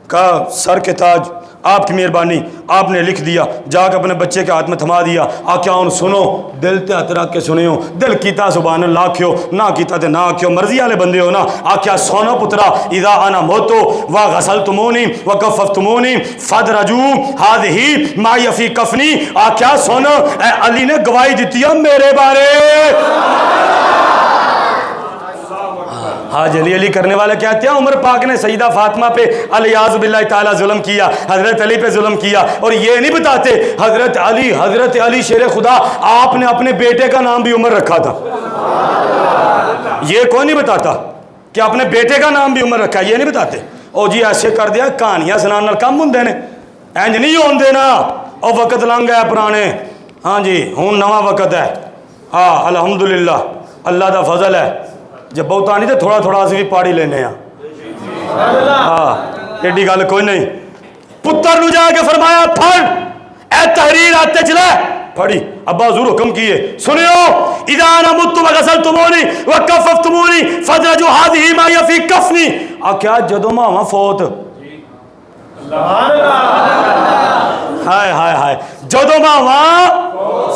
کہا سر کے تاج آپ کی مہربانی، آپ نے لکھ دیا، جا کے اپنے بچے کے ہاتھ میں تھما دیا۔ آکیا ان سنو، دل تے ہاتھ رکھ کے سنیو، دل کیتا سبحان اللہ کیو، نہ کیتا تے نہ کیو، مرضی والے بندے ہو نا۔ آکیا سونو پترا، اذا انا موتو وغسلتمونی وکففتمونی فدرجو ہذہ معی فی کفنی۔ آکیا سنو، اے علی نے گواہی دیتی ہے میرے بارے۔ حاج علی کرنے والے کہتے ہیں عمر پاک نے سیدہ فاطمہ پہ الیاذ باللہ تعالیٰ ظلم کیا، حضرت علی پہ ظلم کیا، اور یہ نہیں بتاتے حضرت علی شیر خدا آپ نے اپنے بیٹے کا نام بھی عمر رکھا تھا. یہ کوئی نہیں بتاتا کہ اپنے بیٹے کا نام بھی عمر رکھا، یہ نہیں بتاتے. او جی ایسے کر دیا کہانیاں سنان نال کم ہوندے نے، اینج نہیں ہوندے نا. او وقت لنگ گیا پرانے، ہاں جی ہوں نواں وقت ہے. ہاں الحمدللہ اللہ دا فضل ہے. جب بہتا نہیں تو تھوڑا تھوڑا اسی بھی پاڑی لینے ہاں. ہاں ایڈی گل کوئی نہیں. پتر نو جا کے فرمایا پڑھ، اے تحریر آتے چلے پڑھی. ابا حضور حکم کیے سنیو، اذا انا مت وغسلتمونی وکففتمونی فدرجوا هذه ما فی کفنی. آکھیا جدوں ماواں فوت، ہائے ہائے ہائے، جدوں ماواں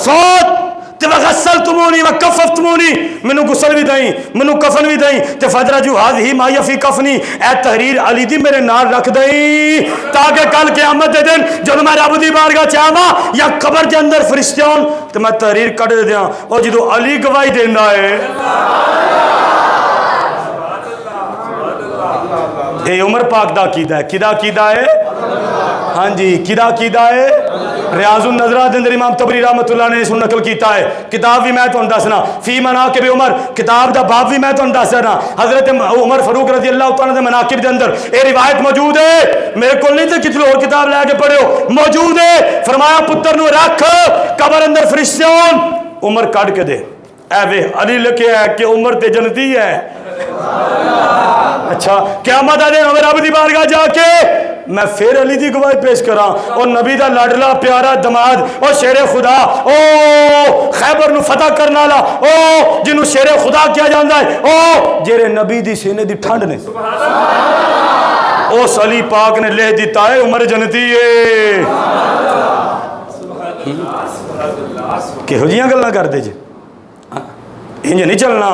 فوت تے وغسلتمونی وکففتمونی، مینوں غسل بھی دیں مینوں کفن بھی دیں تے فدرجوا هذه ما فی کفنی، اے تحریر علی دی میرے نال رکھ دیں تاکہ کل قیامت دے دن جدوں میں رب دی بارگاہ چ آواں یا قبر دے اندر فرشتے ہون تے میں تحریر کڈ دیاں او جدوں علی گواہی دیندا ہے. اے عمر پاک دا عقیدہ ہے. کدا عقیدہ ہے؟ ہاں جی کدا عقیدہ ہے؟ ریاض النظرات دے اندر امام طبری رحمۃ اللہ نے اس کو نقل کیتا ہے. کتاب بھی میں تانوں دسنا فی مناقب عمر، کتاب دا باب بھی میں تانوں دسنا. حضرت عمر فاروق رضی اللہ تعالیٰ دے مناقب دے اندر اے روایت موجود ہے، میرے کول نہیں تے کسی اور کتاب لے کے پڑھو، موجود ہے. فرمایا پتر نو رکھ قبر اندر فرشتے ہون، عمر کڈ کے دے. اے وے علی لکھیا ہے کہ عمر تے جنتی ہے. اچھا قیامت دے دن رب دی بارگاہ جا کے میں پھر علی دی گواہی پیش کراں، اور نبی دا لاڈلا پیارا دماد، او شیر خدا، او خیبر نو فتح کرنے والا، او جنوں شیر خدا کیا جاندا ہے، او جڑے نبی دی سینے دی ٹھنڈ نے، اس علی پاک نے لے دیتا ہے عمر جنتی ہے. کہو جیاں گلاں کردے جی، انج نہیں چلنا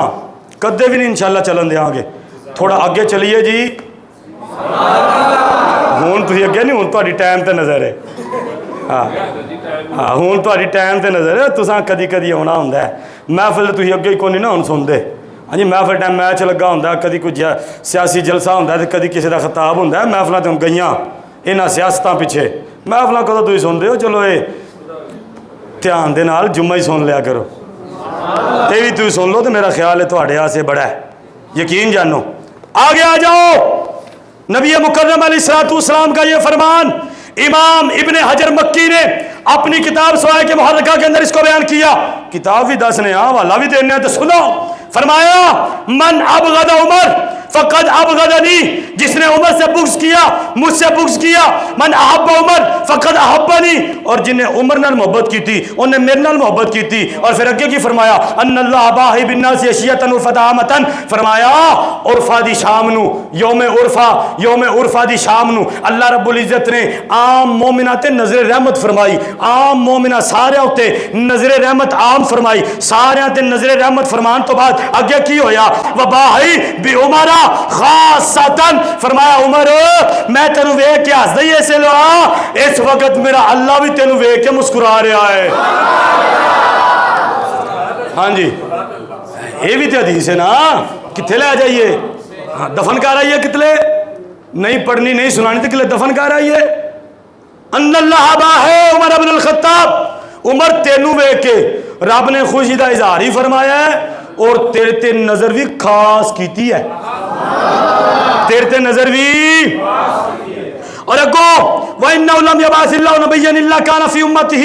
کدے بھی نہیں انشاءاللہ چلن دے آگے. تھوڑا اگے چلیے جی. ہوں تھی اگے نہیں، ہوں تاری ٹائم تے نظر ہے. ہاں ہاں ہوں تاری ٹائم تے نظر ہے. تساں کدی کدی آنا ہوں محفل تھی اگے کو نہیں نہ ہوں سنتے. ہاں جی محفل ٹائم میچ لگا ہوں، کدی کوئی سیاسی جلسہ ہوں تو کدی کسی کا خطاب ہوں. محفلیں تو ہوں گئیاں یہاں سیاستوں پیچھے، محفلیں کدو تھی سنتے ہو. چلو یہ دھیان دے نال جمعہ ہی سن لیا کرو، یہ بھی تھی سن لو تو میرا خیال ہے تھوڑے آسے بڑا ہے. یقین جانو. آگے آ جاؤ. نبی مکرم علیہ الصلوۃ والسلام کا یہ فرمان امام ابن حجر مکی نے اپنی کتاب سوائے محرکہ کے اندر اس کو بیان کیا. کتاب بھی دسنے ہاں والا بھی دینے تو سنو. فرمایا من ابغض عمر فقد ابغضنی، جس نے عمر سے بغض کیا مجھ سے بغض کیا. من احب عمر فقد احبنی، اور جن نے عمر نال محبت کی تھی انہیں میرے نال محبت کی تھی. اور پھر اگے کی فرمایا ان اللہ باہی بالناس عشیۃ وفدامۃ، فرمایا عرفہ دی شام نو، یوم عرفہ دی شام نو اللہ رب العزت نے عام مومنہ تے نظر رحمت فرمائی. عام مومنہ سارے ہوتے نظر رحمت عام فرمائی. سارے تے نظر رحمت فرمان تو بعد اگے کی ہویا وباہی بی عمرہ خاصتاً، فرمایا عمر میں تینوں ویکھ کے ہس دئی ایسے لوا، اس وقت میرا اللہ بھی تینوں ویکھ کے مسکرا رہا ہے. ہاں جی یہ بھی تو حدیث ہے نا. کتنے لے جائیے دفن کر آئیے، کتنے نہیں پڑھنی نہیں سنانی تو کتنے دفن کر آئیے. ان اللہ باہے عمر ابن الخطاب، عمر تینوں ویکھ کے رب نے خوشی دا اظہار ہی فرمایا ہے، اور تیرے تے نظر بھی خاص کیتی ہے. تیرے تے نظر بھی. اور اگو وَإِنَّهُ لَمْ يَبْعَثِ اللَّهُ نَبِيًّا إِلَّا كَانَ فِي أُمَّتِهِ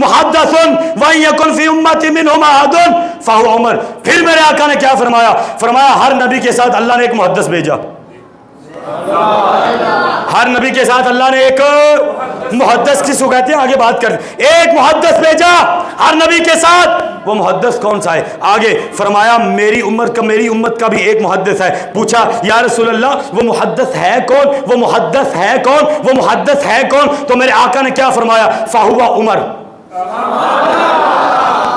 مُحَدَّثٌ وَإِنْ يَكُنْ فِي أُمَّةٍ مِّنْهُمْ أَحَدٌ فَهُوَ عُمَرٌ. پھر میرے آقا نے کیا فرمایا ہر نبی کے ساتھ اللہ نے ایک محدث بھیجا. ہر نبی کے ساتھ اللہ نے ایک محدث، کس کو کہتے ہیں آگے بات کر، ایک محدث بھیجا ہر نبی کے ساتھ. وہ محدث کون سا ہے؟ آگے فرمایا میری امت کا بھی ایک محدث ہے. پوچھا یا رسول اللہ وہ محدث ہے کون، وہ محدث ہے کون، وہ محدث ہے کون؟ تو میرے آقا نے کیا فرمایا فَهُوَ عمر.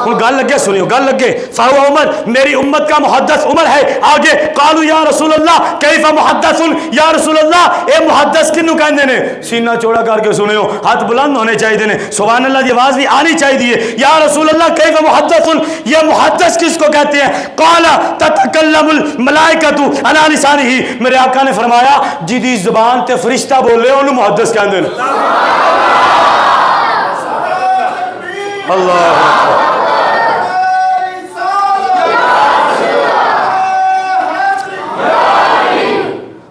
ہوں گل لگے سنیو گل لگے فہو عمر میری امت کا محدث عمر ہے آگے قالو یا رسول اللہ کیف محدث یا رسول اللہ اے محدث کنو کہندے نے سینہ چوڑا کر کے سنیو ہاتھ بلند ہونے چاہیے نے سبحان اللہ دی آواز بھی آنی چاہیے یا رسول اللہ کیف محدث یہ محدث کس کو کہتے ہیں قال تتکلم الملائکۃ علی لسانہ میرے آقا نے فرمایا جدی زبان تے فرشتہ بولے انہوں محدث کہندے نے اللہ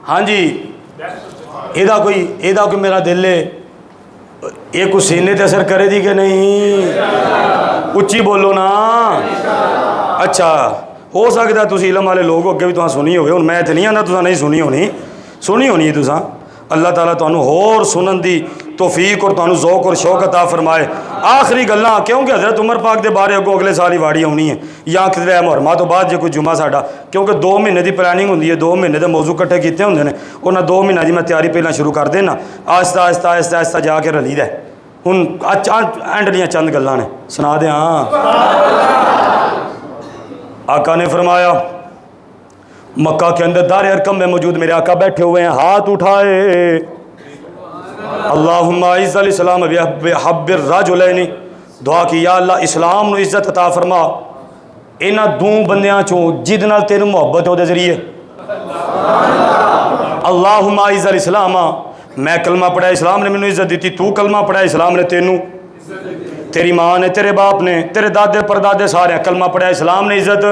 ہاں جی ایدہ کوئی میرا دل ہے یہ کچھ سینے تے اثر کرے دی کہ نہیں اچھی بولو نا اچھا ہو سکتا ہے تسی علم والے لوگ اگے بھی تساں سنی ہوئے ہن میں تے نہیں آنا تساں نہیں سنی ہونی تساں اللہ تعالیٰ تانوں ہور سنن دی توفیق اور تانوں ذوق اور شوق عطا فرمائے آخری گلاں کیونکہ حضرت عمر پاک دے بارے اگوں اگلے سال ہی واڑی آنی ہے یا کدے محرمہ تو بعد جے کوئی جمعہ ساڈا کیونکہ 2 مہینے دی پلاننگ ہوندی ہے 2 مہینے دے موضوع کٹھے کیتے ہوندے نے انہاں 2 مہینے دی میں تیاری پہلاں شروع کر دینا آہستہ جا کے رلی دے ہن اینڈلیاں چند گلاں نے سنا دے ہاں آقا نے فرمایا مکہ کے اندر دار ارقم میں موجود میرے آقا بیٹھے ہوئے ہیں ہاتھ اٹھائے اللہم اعز الاسلام بحب الرجلین دعا کی یا اللہ اسلام نو عزت عطا فرما انہاں دوں بندیاں چوں جد نال تینوں محبت ہو دے ذریعے اللہم اعز الاسلام میں کلمہ پڑھا اسلام نے مینوں عزت دیتی تو کلمہ پڑھا اسلام نے تینوں تیری ماں نے تیرے باپ نے تیرے دادے پردادے سارے کلمہ پڑھا اسلام نے عزت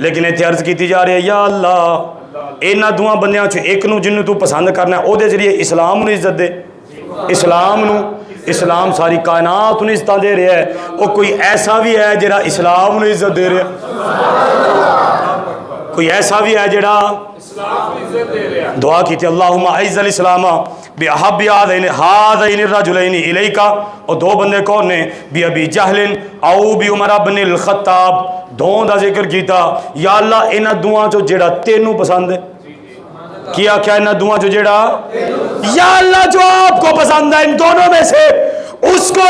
لیکن اتنے عرض کیتی جا رہی ہے یا اللہ اینا دعا بندیاں چھو ایک نو جنو تو پسند کرنا ہے او دے ذریعے اسلام نو عزت دے اسلام ساری کائنات نو عزت دے رہے ہے او کوئی ایسا بھی ہے جڑا اسلام نو عزت دے رہے ہے کوئی ایسا بھی ہے جڑا دعا کیتی اللہم اعز الاسلام بحب ہذین الرجلین الیکا اور 2 بندے کون نے بی ابی جہل او بی عمر بن الخطاب دون دا ذکر کیتا یا اللہ انہاں دعاں چو جڑا تینوں پسند ہے کیا انہاں دعاں چو جڑا یا اللہ جو آپ کو پسند ہے ان دونوں میں سے اس کو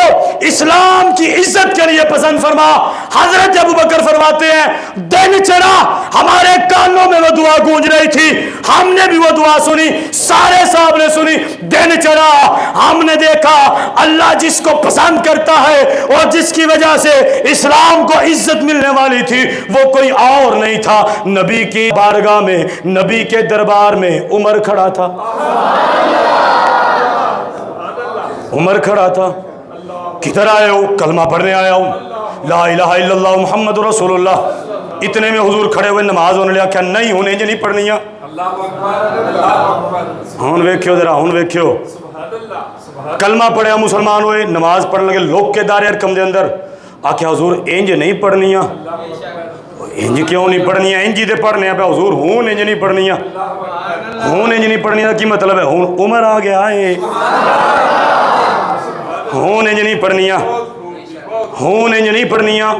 اسلام کی عزت کے لیے پسند فرما حضرت ابو بکر فرماتے ہیں دن چڑھا ہمارے کانوں میں وہ دعا گونج رہی تھی ہم نے بھی وہ دعا سنی سارے صاحب نے سنی دن چڑھا ہم نے دیکھا اللہ جس کو پسند کرتا ہے اور جس کی وجہ سے اسلام کو عزت ملنے والی تھی وہ کوئی اور نہیں تھا نبی کی بارگاہ میں نبی کے دربار میں عمر کھڑا تھا عمر کھڑا تھا کدھر آئے ہو کلمہ پڑھنے آیا ہوں لا الہ الا اللہ محمد رسول اللہ اتنے میں حضور کھڑے ہوئے نماز ہونے لیا کیا نہیں ہونے جو نہیں پڑھنی ہون ویکھیو ذرا ہون ویکھیو کلمہ پڑھیا مسلمان ہوئے نماز پڑھنے لگے لوگ کے دار ارقم دے اندر آکھیا حضور انج نہیں پڑھنی انج کیوں نہیں پڑھنی انج دے پڑھنے پہ حضور ہون انج نہیں پڑھنی ہون انج نہیں پڑھنی کی مطلب ہے ہون عمر آ گیا ہے ہون انج نہیں پڑھنیاں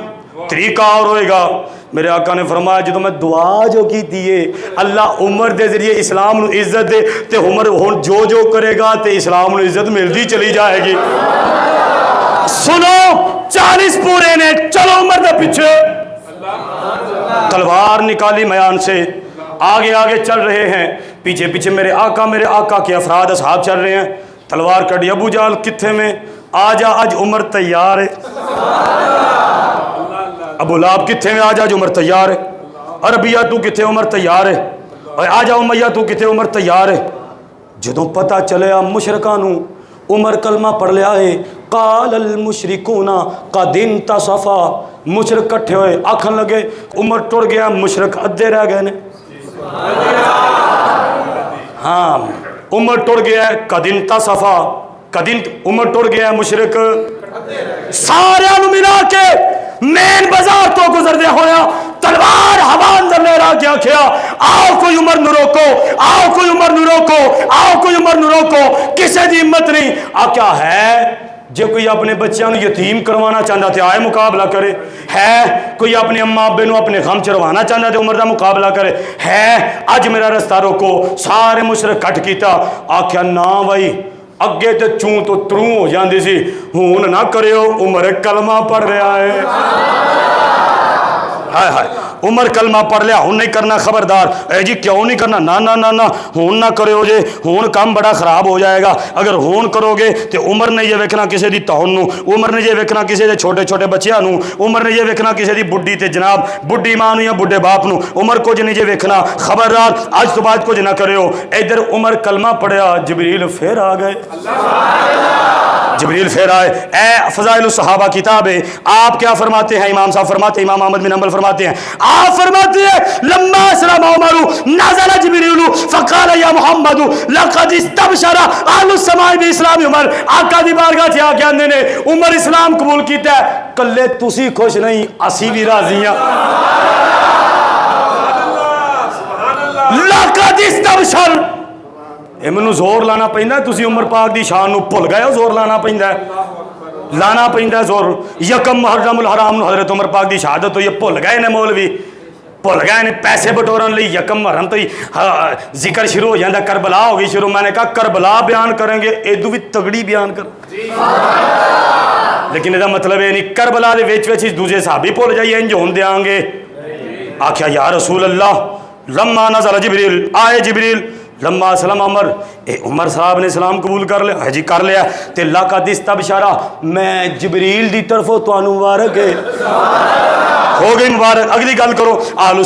طریقہ اور ہوئے گا میرے آقا نے فرمایا جدو میں دعا جو کی دیئے اللہ عمر دے ذریعے اسلام نو عزت دے تے عمر ہون جو کرے گا تے اسلام نو عزت ملتی چلی جائے گی سنو 40 پورے نے چلو عمر دے پیچھے تلوار نکالی میان سے آگے چل رہے ہیں پیچھے میرے آقا کے افراد اصحاب چل رہے ہیں تلوار کڑی ابو جہل کتھے میں آجا آج عمر تیار ہے ابو لہب کتھے میں آجا آج عمر تیار ہے عربیہ تو کتھے عمر تیار ہے اور آجا امیہ تو کتھے عمر تیار ہے جدوں پتہ چلے مشرکانو عمر کلمہ پڑھ لیا ہے قال المشرکون قد انتصفا مشرک کٹھے ہوئے آکھن لگے عمر ٹر گیا مشرک ادھے رہ گئے نے ہاں عمر ٹر گیا ہے قد انتصفا عمر ٹر گیا ہے مشرک سارے انو ملا کے مین بازار تو گزر دیا ہویا تلوار ہوا اندر لے رہا کیا کیا آؤ کوئی عمر نہ روکو آؤ کوئی عمر نہ روکو آؤ کوئی عمر نہ روکو کسے دی ہمت نہیں کیا ہے جو کوئی اپنے بچیاں نو یتیم کروانا چاہتا تھے آئے مقابلہ کرے ہے کوئی اپنے اماں ابے نو اپنے غم چروانا چاہتا تھے عمر دا مقابلہ کرے ہے اج میرا رستہ روکو سارے مشرک کٹ کیتا آکھیا نا بھائی اگے تے چوں تو تروں ہو جاندی سی، ہون نہ کریو، عمر کلمہ پڑھ رہا ہے۔ ہائے ہائے، عمر کلمہ پڑھ لیا، ہون نہیں کرنا، خبردار۔ اے جی کیوں نہیں کرنا؟ نا نا نا نا، ہون نہ کریو جے، ہون کام بڑا خراب ہو جائے گا۔ اگر ہون کرو گے تے عمر نے یہ ویکھنا کسے دی تہن نو، عمر نے یہ ویکھنا کسے دے چھوٹے چھوٹے بچیاں نو، عمر نے یہ ویکھنا کسے دی بڈھی تے جناب بڈھی ماں نو یا بڈھے باپ نو، عمر کچھ نہیں یہ ویکھنا، خبردار آج تو بعد کچھ نہ کریو۔ ادھر عمر کلمہ پڑھیا، جبریل پھر آ گئے، جبریل پھر آئے۔ اے فضائل الصحابہ کتاب ہے، آپ کیا فرماتے ہیں؟ امام صاحب فرماتے ہیں، امام احمد بن حنبل فرماتے ہیں، آپ فرماتے ہیں لما اسلم عمر نزل جبریل فقال یا محمد لقد استبشر اہل السماء باسلام عمر۔ آقا دی بارگاہ چ آ کے آندے نے عمر اسلام قبول کیتا ہے، کلے تسی خوش نہیں، اسی بھی راضی ہاں۔ لقد استبشر، اے منو زور لانا پیندا ہے، تسی عمر پاک دی شان نو بھول گئے ہو، زور لانا پیندا ہے، لانا پیندا ہے زور۔ یکم محرم الحرام نو حضرت عمر پاک دی شہادت ہوئی ہے، بھول گئے نے مولوی، بھول گئے نے پیسے بٹورن لئی یکم محرم تو ہی ذکر شروع ہو جاندہ، کربلا ہو گئی شروع۔ میں نے کہا کربلا بیان کریں گے، ایدو بھی تگڑی بیان کر، لیکن یہ مطلب ہے نہیں کربلا دے ویچ ویچ دوسرے صحابی بھول جائیے انج ہون دیاں گے۔ آکھیا یا رسول اللہ لما نزل جبریل، آئے جبریل، لما اسلم عمر، اے عمر صاحب نے اسلام قبول کر لیا، جی کر لیا، تے لقد استبشرا، میں جبریل دی طرفوں تانوں مبارک ہے، ہو گئی مبارک۔ اگلی گل کرو، اہل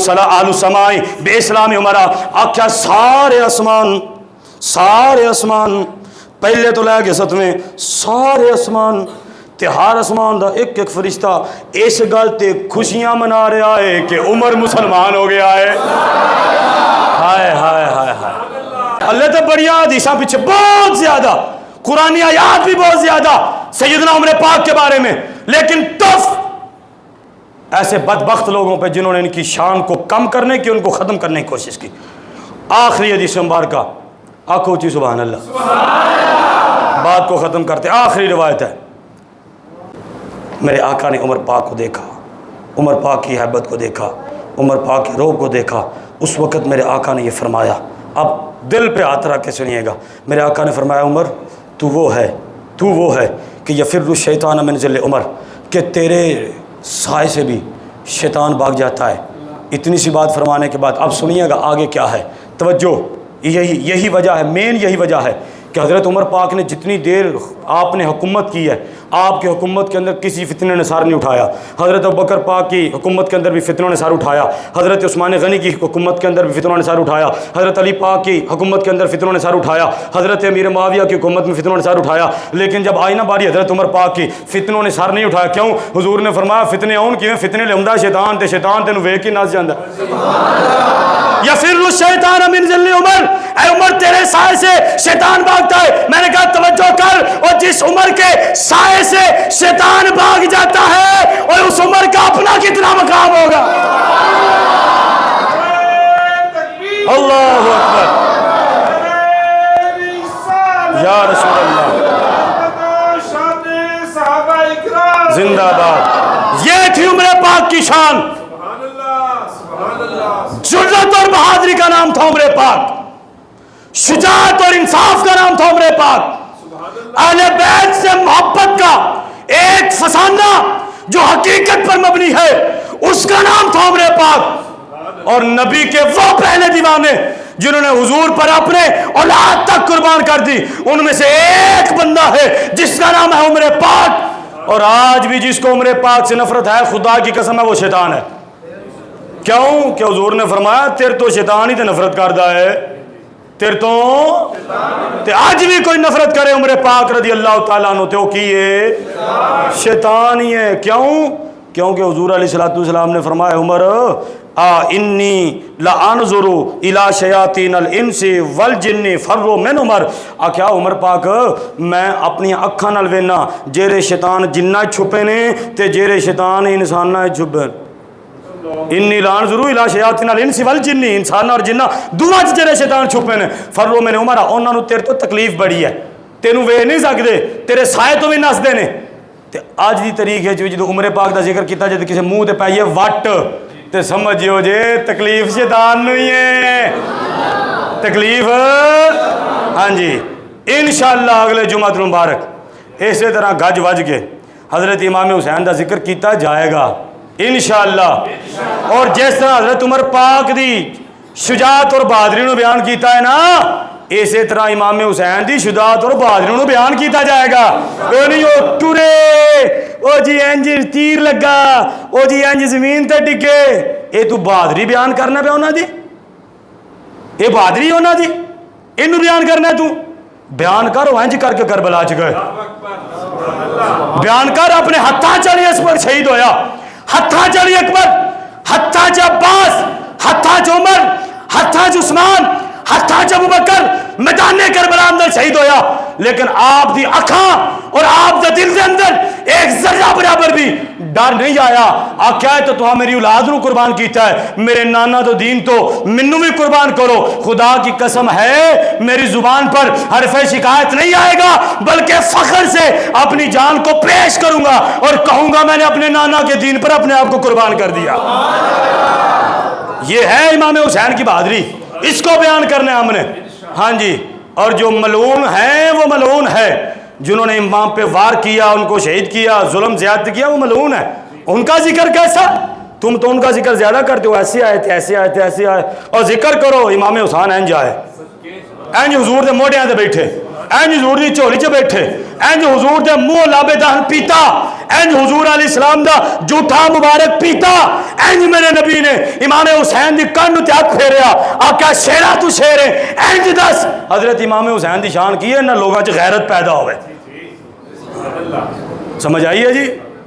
السماء بے اسلام عمر، آکھیا سارے آسمان، سارے آسمان، پہلے تو لے کے ستویں، سارے آسمان تے ہر آسمان دا ایک ایک فرشتہ اس گل تے خوشیاں منا رہا ہے کہ عمر مسلمان ہو گیا ہے۔ ہائے ہائے ہائے ہائے، اللہ تو بڑی حدیثاں پیچھے بہت زیادہ، قرآنی آیات بھی بہت زیادہ سیدنا عمر پاک کے بارے میں، لیکن تف ایسے بدبخت لوگوں پہ جنہوں نے ان کی شان کو کم کرنے کی، ان کو ختم کرنے کی کوشش کی۔ آخری حدیث مبارکہ، آنکھوں اونچی سبحان اللہ، بات کو ختم کرتے، آخری روایت ہے، میرے آقا نے عمر پاک کو دیکھا، عمر پاک کی حیبت کو دیکھا، عمر پاک کے روب کو دیکھا۔ اس وقت میرے آقا نے یہ فرمایا، اب دل پہ ہاتھ رکھ کے سنیے گا، میرے آقا نے فرمایا عمر تو وہ ہے کہ یفر الشیطان من ظل عمر، کہ تیرے سائے سے بھی شیطان بھاگ جاتا ہے۔ اتنی سی بات فرمانے کے بعد اب سنیے گا آگے کیا ہے، توجہ، یہی وجہ ہے، مین یہی وجہ ہے کہ حضرت عمر پاک نے جتنی دیر آپ نے حکومت کی ہے، آپ کی حکومت کے اندر کسی فتنے نے سر نہیں اٹھایا۔ حضرت ابوبکر پاک کی حکومت کے اندر بھی فتنوں نے سر اٹھایا، حضرت عثمان غنی کی حکومت کے اندر بھی فتنوں نے سر اٹھایا، حضرت علی پاک کی حکومت کے اندر فتنوں نے سر اٹھایا، حضرت امیر معاویہ کی حکومت میں فتنوں نے سر اٹھایا، لیکن جب آئی نا باری حضرت عمر پاک کی، فتنوں نے سر نہیں اٹھایا۔ کیوں؟ حضور نے فرمایا فتنے آن کیویں؟ فتنے لے شیطان تے شیطان تینوں ویکھ کے نس جاندا یفر الشیطان من ظل عمر، اے عمر تیرے سائے سے شیطان بھاگتا ہے۔ میں نے کہا توجہ کر، اور جس عمر کے سائے سے شیطان بھاگ جاتا ہے اور اس عمر کا اپنا کتنا مقام ہوگا۔ اللہ اکبر، یا رسول اللہ، زندہ باد۔ یہ تھی عمر پاک کی شان، جرأت اور بہادری کا نام تھا عمر پاک، شجاعت اور انصاف کا نام تھا عمر پاک، اہل بیت سے محبت کا ایک فسانہ جو حقیقت پر مبنی ہے اس کا نام تھا عمر پاک، اور نبی کے وہ پہلے دیوانے جنہوں نے حضور پر اپنے اولاد تک قربان کر دی، ان میں سے ایک بندہ ہے جس کا نام ہے عمر پاک۔ اور آج بھی جس کو عمر پاک سے نفرت ہے، خدا کی قسم ہے وہ شیطان ہے۔ کیوں کہ حضور نے فرمایا تیر تو شیطان ہی تے نفرت کردہ ہے، تیر تو تے آج بھی کوئی نفرت کرے عمر پاک رضی اللہ تعالیٰ عنہ تو کیے شیطان ہی ہے۔ کیوں؟ کیونکہ حضور علیہ السلام نے فرمایا عمر انی لانظر الی شیاطین الانس والجن فروا من عمر، کیا عمر پاک میں اپنی اکھاں نال وینا جیرے شیطان جنہ چھپے نے تے جیرے شیطان انساناں چھپے۔ انی لانظر الی شیاطین الانس والجن، انسان اور جنہ دونوں جڑے شیطان چھپے نے، فروا من عمر، انہاں نوں تیرے تو تکلیف بڑی ہے، تینوں وے نہیں سکدے، تیرے سائے تو بھی نسدے نے۔ تے اج دی تاریخ ہے جدوں عمر پاک دا ذکر کیتا جے کسے منہ تے پائیے وٹ تے سمجھیو جے تکلیف شیطان نوں ہی ہے، تکلیف ہاں جی انشاءاللہ اگلے جمعہ المبارک اسی طرح گج وج کے حضرت امام حسین دا ذکر کیتا جائے گا انشاءاللہ. اور جس طرح حضرت عمر پاک دی شجاعت اور بہادری نو بیان کیتا ہے نا، اسی طرح امام حسین دی شجاعت اور بہادری نو بیان کیتا جائے گا. وہ نہیں او ٹرے، او جی انج تیر لگا، او جی انج زمین تے ڈگے، اے تو بہادری بیان کرنا پیا انہاں دی، اے بہادری انہاں دی، اینو بیان کرنا تو بیان کر. انج کر کے کربلا چ گئے، بیان کر اپنے ہتھاں چلی اس پر شہید ہویا، ہتھاں چلی اکبر، ہتھاں چ عباس، ہتھاں چ عمر، ہتھاں چ عثمان، ہتھاں چ ابوبکر میدان کربلا اندر شہید ہویا. لیکن آپ دی اکھاں اور آپ دے دل دے اندر ایک ذرہ برابر بھی ڈر نہیں آیا. آکھیا ہے تو میری اولاد نو قربان کیتا ہے، میرے نانا تو دین تو منو بھی قربان کرو. خدا کی قسم ہے میری زبان پر حرف شکایت نہیں آئے گا، بلکہ فخر سے اپنی جان کو پیش کروں گا اور کہوں گا میں نے اپنے نانا کے دین پر اپنے آپ کو قربان کر دیا. یہ ہے امام حسین کی بہادری، اس کو بیان کرنا ہے ہم نے. ہاں جی. اور جو ملعون ہیں وہ ملعون ہے، جنہوں نے امام پہ وار کیا، ان کو شہید کیا، ظلم زیادتی کیا، وہ ملعون ہے. ان کا ذکر کیسا؟ تم تو ان کا ذکر زیادہ کرتے ہو، ایسے آئے تھے ایسے آئے تھے ایسے آئے. اور ذکر کرو امام حسین انج آئے، انج حضور دے موڑیاں تے بیٹھے، انج حضور دی جھولی چ بیٹھے، انج حضور دے منہ لابے دہن پیتا، انج حضور علیہ السلام دا جھوٹا مبارک پیتا. انج میرے نبی نے امام حسین دی کن تے ہاتھ پھیریا، آکھیا شیرا تو شیر ہے. انج دس حضرت امام حسین دی شان کی ہے نہ لوگاں چ غیرت پیدا ہوئے. سمجھ آئی ہے جی؟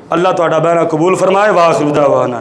اللہ تہاڈا بیان قبول فرمائے. واخر دعوانا